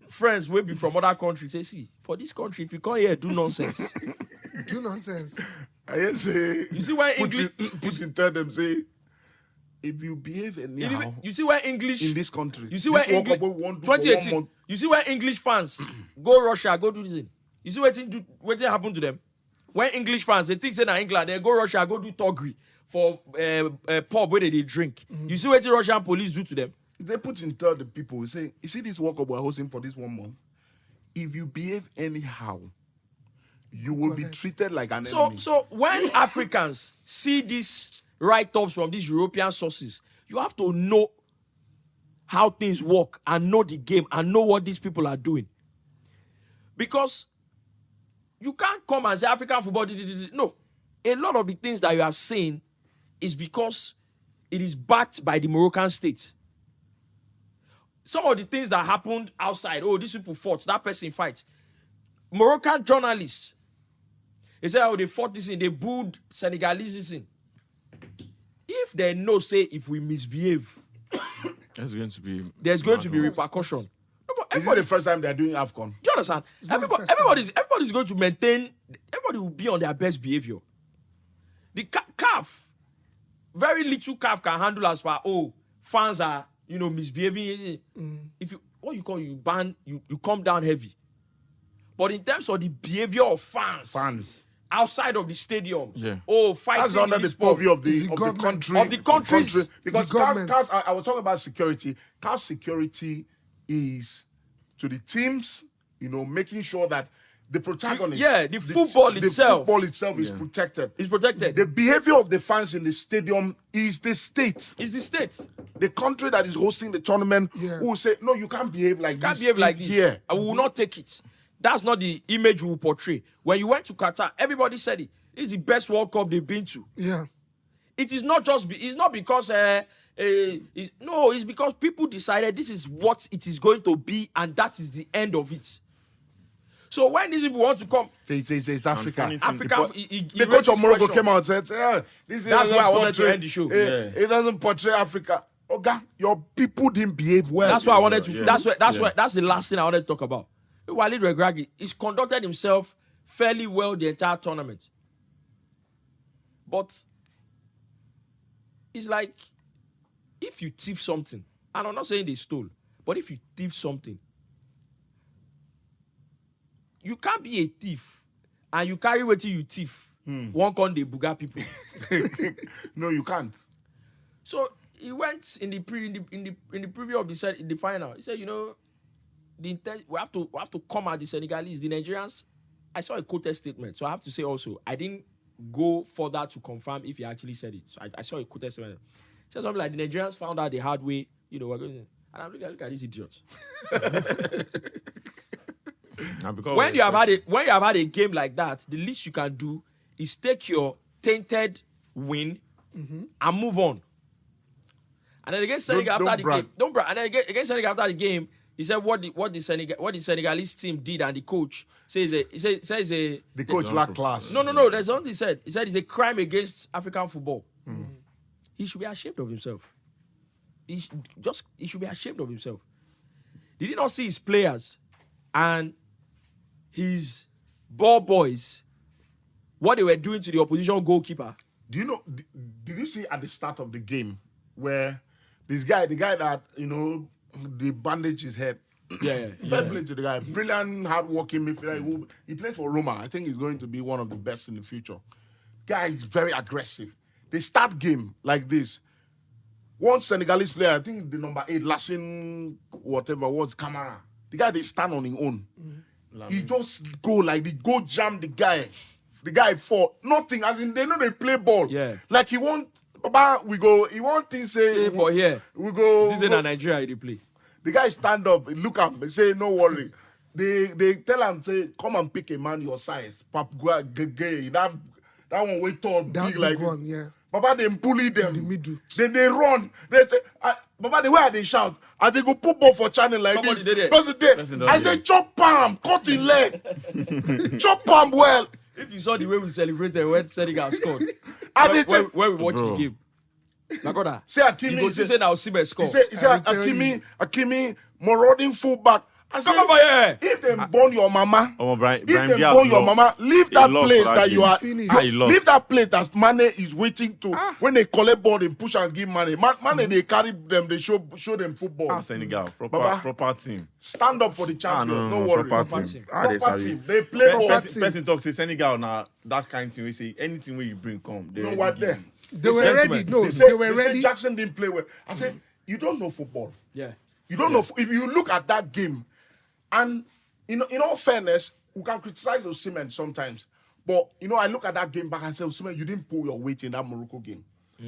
friends will be from other countries. Say, see, for this country, if you come here, do nonsense. Do nonsense. I say, You see why English? Putin tell them, say, if you behave anyhow You see where English in this country, You see where this World English Cup we won't do for 2018. 1 month. You see where English fans go Russia, go do this thing. You see what happen to them? When English fans they think say na England, they go Russia, go do toggery for pub where they drink. You see what the Russian police do to them? They Putin tell the people, say, you see this World Cup we're hosting for this 1 month. If you behave anyhow, you will be treated like an enemy. So when Africans see these write-ups from these European sources, you have to know how things work and know the game and know what these people are doing. Because you can't come and say African football. No. A lot of the things that you have seen is because it is backed by the Moroccan state. Some of the things that happened outside, these people fought, that person fights. Moroccan journalists, they say, they fought this in, they booed Senegalese in. If they know, say, if we misbehave, There's going to be repercussion. Is it the first time they're doing Afcon? Do you understand? Everybody's going to maintain, everybody will be on their best behavior. The CAF, very little CAF can handle as far, fans are, misbehaving. If you ban, you come down heavy. But in terms of the behavior of fans. Outside of the stadium, fighting. That's under the purview of the country. Of the countries. Because CAF, I was talking about security. CAF security is to the teams, making sure that the protagonist, the football itself is protected. It's protected. The behavior of the fans in the stadium is the state. It's the state. The country that is hosting the tournament who will say, no, you can't behave like this. Can't behave like this. Here. I will not take it. That's not the image we will portray. When you went to Qatar, everybody said it. It's the best World Cup they've been to. Yeah. It is not just, it's not because, it's because people decided this is what it is going to be and that is the end of it. So when these people want to come, it's Africa. The coach of Morocco came out and said, that's why I wanted to end the show. It doesn't portray Africa. Okay, your people didn't behave well. That's why I wanted to, that's the last thing I wanted to talk about. Walid Regragi, he's conducted himself fairly well the entire tournament. But it's like, if you thief something, and I'm not saying they stole, but if you thief something, you can't be a thief and you carry what you thief. One con they buga people. No, you can't. So he went in the preview of the final. He said, we have to come at the Senegalese, the Nigerians. I saw a quoted statement, so I have to say also, I didn't go further to confirm if he actually said it. So I saw a quoted statement. He said something like, the Nigerians found out the hard way, we're going. And I'm looking at these idiots. When you have had a game like that, the least you can do is take your tainted win and move on. And then against Senegal after the game, don't brag. And then against Senegal after the game, he said what the Senegalese team did and the coach says the coach lacked class. No. There's something he said. He said it's a crime against African football. He should be ashamed of himself. He should be ashamed of himself. Did he not see his players and his ball boys what they were doing to the opposition goalkeeper? Do you know? Did you see at the start of the game where the guy that the bandage his head? Fair play to the guy. Brilliant, hard-working midfielder. He plays for Roma. I think he's going to be one of the best in the future. Guy is very aggressive. They start game like this. One Senegalese player, I think the number 8, Lassine, whatever was Camara. The guy, they stand on his own. He just go jam the guy. The guy fought. Nothing, as in they know they play ball. Yeah. Like he want things say for here. We go. This is in Nigeria they play. The guy stand up, look at him, say, no worry. they tell him, say, come and pick a man your size. Pap gay. That one way tall, That big like big one, yeah. Baba, they bully them. The middle. Then they run. They say, Baba, the way they shout, and they go put ball for channel like Somebody this. did it. Person did. I say, chop palm, cut in leg. Chop palm well. If you saw the way we celebrated when Senegal scored, And they say, when we watched Bro. the game, my brother, say you Akimi, go see say now Osimhen score. he say I tell Akimi, marauding fullback. I say, Come over here. if they born your mama, Brahim if they Diaz born your lost. mama, leave He that lost place for that that you game. are. Finish. He lost. Leave that place that Mane is waiting to. When they collect ball, they push and give Mane. Mane, they carry them, they show them football. Senegal, Baba. proper team. Stand up for the champions. No, worry. proper team. Proper team. They play ball. Person talk say Senegal now that kind of thing. We say anything where you bring come. You know what? There. They were Gentlemen, ready. No, They they were say ready. Jackson didn't play well. I said, you don't know football. Yeah. You don't know. If you look at that game, and in all fairness, we can criticize Osimhen sometimes. But, I look at that game back and say, Osimhen, you didn't pull your weight in that Morocco game.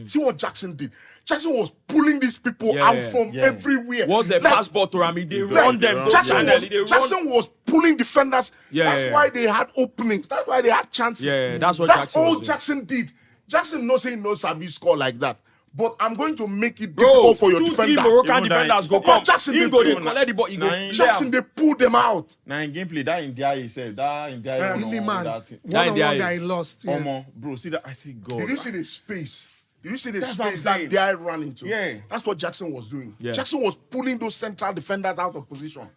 See what Jackson did. Jackson was pulling these people out from everywhere. What's the Like, passport to Rami? They like, run them. Jackson, Jackson Jackson was pulling defenders. That's yeah. why they had openings. That's why they had chances. Yeah, that's what That's Jackson all was doing. Jackson did. Jackson no say no sabi score like that. But I'm going to make it Bro, difficult for your 2-3 defenders. Moroccan Even that- defenders go Because come. Jackson He dey go, they play. collect the ball. He go. Nine. Jackson, they pulled them out. Now in gameplay, that India himself, that India. Really, man. That thing. One-on-one that he lost. Yeah. Omo, bro, see that? I see God. Did you see the space? Did you see the That's what I'm space that saying. they ran into? Yeah. That's what Jackson was doing. Yeah. Jackson was pulling those central defenders out of position.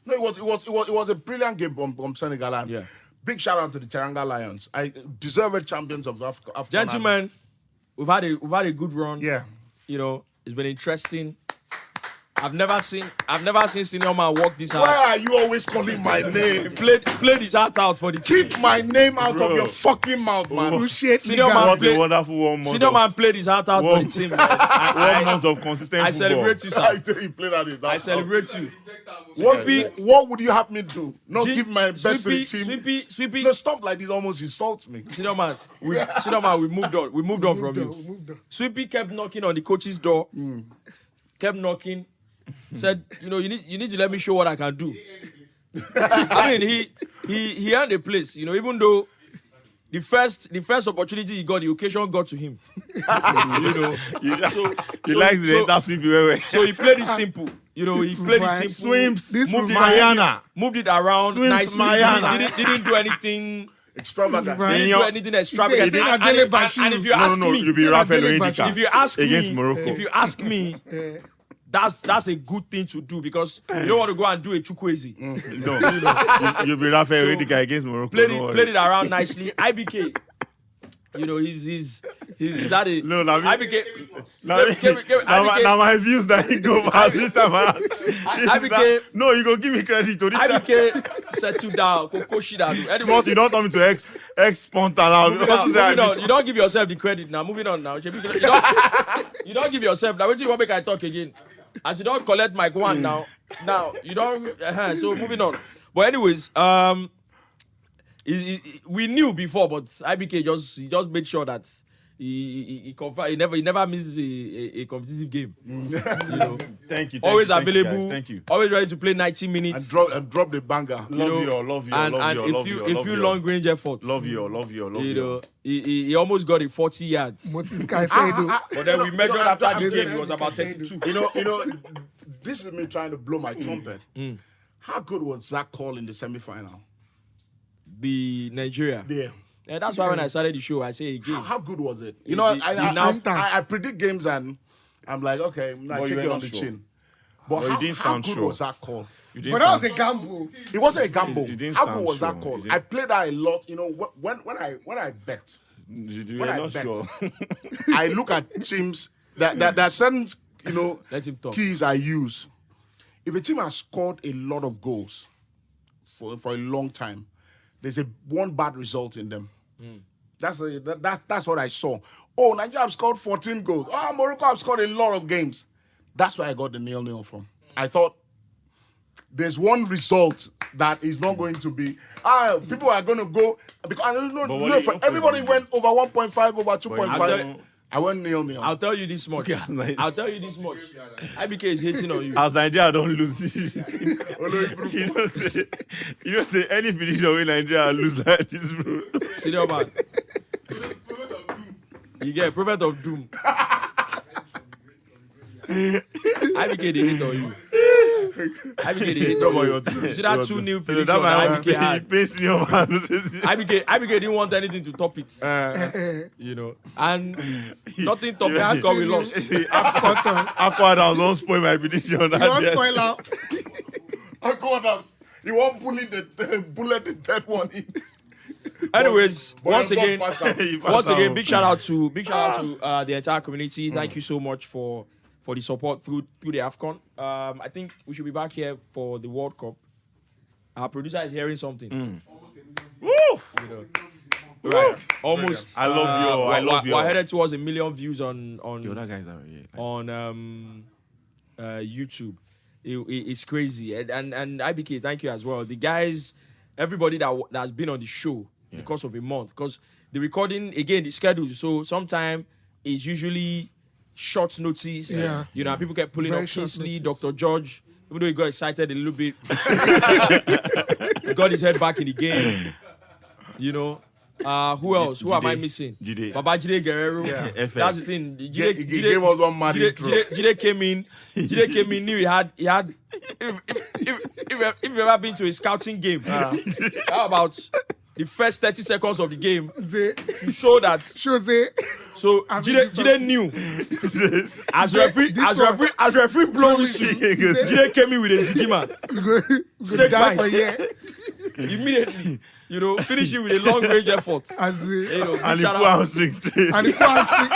No, it was a brilliant game from Senegal. And Yeah. big shout out to the Teranga Lions. I deserved champions of Afcon. Gentlemen, we've had a good run. Yeah. It's been interesting. I've never seen senior man walk this Why hard. are you always calling my name? Played his heart out for the team. Keep my name out Bro. of your fucking mouth, man. Appreciate Senior Liga. man What play- a wonderful 1 month. Senior man played his heart out for the team. Man. One month of consistent I football. celebrate you, I sir. tell you, play that. I celebrate you. What would you have me do? Not G- give my best to the team. Sweepy. No, stuff like this almost insults me. Senior man, we moved on. We moved on from you. Moved on. Sweepy kept knocking on the coach's door. Kept knocking. Said, you need to let me show what I can do. I mean, he earned a place. Even though the first opportunity he got, the occasion got to him. He likes the enter sweep well. So he played it simple. He played it simple. Swims, This moved it, Mariana. moved it around Swims nicely. Mariana. Didn't do anything. Extravagant. Right. Didn't do anything extravagant. He said, And Adele if Bashir. you ask me, you be Say Rafael Adele Oendika. if you ask against me, Morocco. if you ask me, that's a good thing to do because you don't want to go and do a Chukwueze. No, you'll be Rafael Oendika against Morocco. Played it around nicely. IBK, he's had a No, now me- IBK. Now my views that he go past this time around. IBK No, you go give me credit to this time. IBK settle down. Kokoshida. Smart, you don't tell me to X Ponta now. Moving on. You don't give yourself the credit now. Moving on now. You don't give yourself now. Wait till you want make I talk again. As you don't collect mic one now you don't. So moving on. But anyways, we knew before, but IBK just made sure that he confirmed. He never misses a competitive game. Thank you. Always thank you, available. guys, thank you. Always ready to play 90 minutes. And drop the banger. Love you. And a few long range efforts. Love you. He almost got it 40 yards. What's this guy say, though? But then we measured after the There's game, an it was about empty 32. This is me trying to blow my trumpet. How good was that call in the semi-final? The Nigeria. Yeah. And that's why when I started the show, I say again. How good was it? The I predict games and I'm like, okay, I But take you it were on not the sure. chin. But you how didn't sound good sure. was that call? But that was a gamble. It wasn't a gamble. You didn't How sound good was that sure. call? You didn't- I played that a lot. When I bet, You when were I not bet, sure. I look at teams that there are certain Let him talk. keys I use. If a team has scored a lot of goals for a long time, there's one bad result in them. That's what I saw. Oh, Nigeria have scored 14 goals. Oh, Morocco have scored a lot of games. That's where I got the 0-0 from. I thought there's one result that is not going to be. People are going to go because I don't know. But what do you- Everybody went over 1.5, over 2.5. I went 0-0. I'll tell you this much. I'll tell you this much. IBK is hating on you. As Nigeria don't lose, you don't say any prediction when Nigeria lose like this, bro. Senior man. You get prophet of doom. IBK they hate on you. IBK they hate on you. You see that 2-0 prediction that IBK had. IBK didn't want anything to top it. You know, and nothing top it because we lost. Afcon don't spoil my prediction. You won't spoil out. You won't bullet the third one in. Anyways, But once you again, don't pass out. big shout out to the entire community. Thank you so much for the support through the Afcon. I think we should be back here for the World Cup. Our producer is hearing something. Woo! Right. Almost. I love you. I love you. We're headed towards 1 million views on The other guys are here. on YouTube. It's crazy. And IBK, thank you as well. The guys, everybody that's been on the show because of a month. Because the recording, again, the schedule. So sometimes it's usually short notice. Yeah. You know, people kept pulling Very up short Kingsley, notice. Dr. George. Even though he got excited a little bit. He got his head back in the game. You know. Who else? Who am I missing? Jide. Baba Jide Guerrero. FX. That's the thing. He gave us one mad intro. Jide came in. Knew he had. If you've ever been to a scouting game, how about the first 30 seconds of the game to show that? So Jide knew. As referee blown whistle, Jide came in with a zigima. Snake Die bite. for year. Immediately. You know, finishing with a long range effort. You know, And he shout put out. hamstring straight. And he put hamstring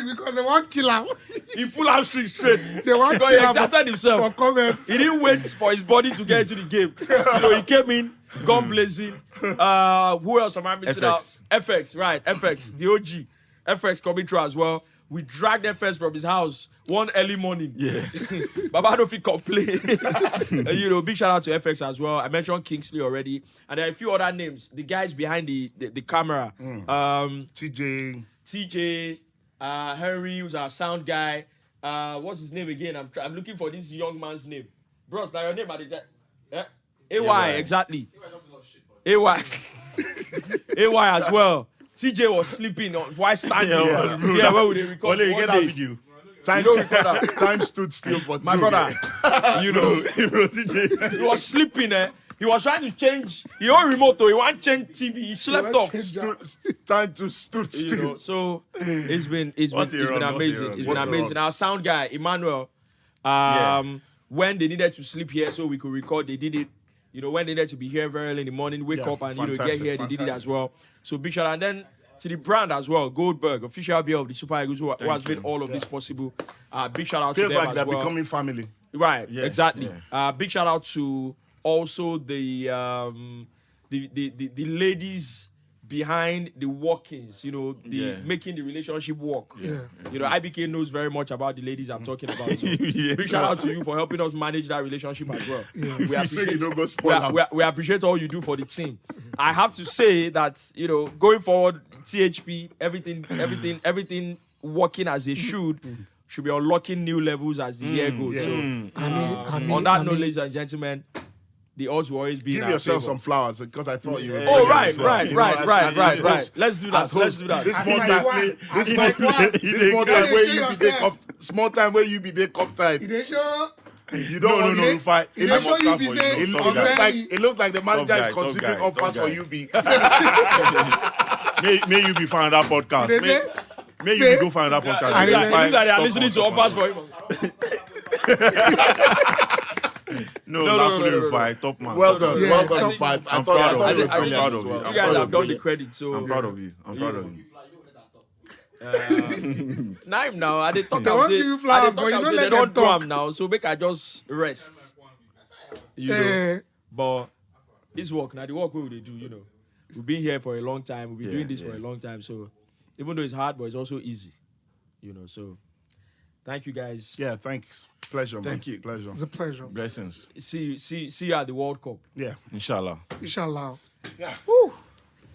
because they want kill him. He pulled hamstring straight. They want Because kill he him exerted himself. for comment. He didn't wait for his body to get into the game. You know, he came in, gun blazing. Who else am I missing out? FX, right? FX, the OG. FX coming through as well. We dragged FX from his house one early morning. Yeah. Baba don't feel complain. You know, big shout out to FX as well. I mentioned Kingsley already. And there are a few other names. The guys behind the camera. TJ, Henry, who's our sound guy. What's his name again? I'm looking for this young man's name. Bros, now your name at the AY, exactly. AY. AY as well. TJ was sleeping on while standing. Yeah, where would they record? Only you One get that day. video. Time stood still for My two. brother, you know, he was sleeping. He was trying to change. He on remote, though. He want to change TV. He slept off. Time to stood You still. know, so it's been What a run, amazing. what a It's run. been amazing. Our sound guy, Emmanuel, when they needed to sleep here so we could record, they did it. You know, when they needed to be here very early in the morning, wake up and get here, they did it as well. So big shout out. And then to the brand as well, Goldberg, official beer of the Super Eagles, who has made all of this possible. Big shout out Feels to them like as they're well. becoming family. Right, Yeah, exactly. yeah. Big shout out to also the ladies behind the walk-ins, you know, making the relationship work. Yeah. You know, IBK knows very much about the ladies I'm talking about. So Yeah. big shout out to you for helping us manage that relationship as well. We appreciate You don't go spoil them. we appreciate all you do for the team. I have to say that, you know, going forward, THP, everything working as it should be unlocking new levels as the year goes. So on that note, ladies and gentlemen, the odds will always be in Give our yourself favor. some flowers because I thought you were. Oh, bringing right. them flowers. Let's do that. This small time where you be there cup time. You don't want to fight. It looks like the manager is considering offers for UB. May you be found that podcast. May you go find that podcast. You that they are listening to offers for him. No, fight, top man. Well done, Yeah, well done, top- fight. I I'm thought proud of you you. were I'm brilliant proud as of well. you. You guys have done the credit, so I'm proud of you. I'm proud of you. Now I dey talk They am want say give you flowers, but you don't they let don't them do talk. am now, so make I just rest. You know, but this work now, the work we do, you know, we've been here for a long time. We've been doing this for a long time, so even though it's hard, but it's also easy. You know, so thank you guys. Yeah, thanks. Pleasure, man. Thank you. Pleasure. It's a pleasure. Blessings. See you at the World Cup. Yeah. Inshallah. Inshallah. Yeah.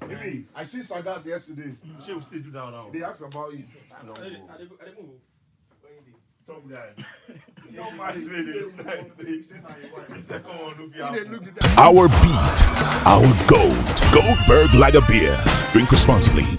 Maybe I see Sagat yesterday. She will still do that now. They asked about you. I know. Top guy. Our beat, our gold. Goldberg Lager beer. Drink responsibly.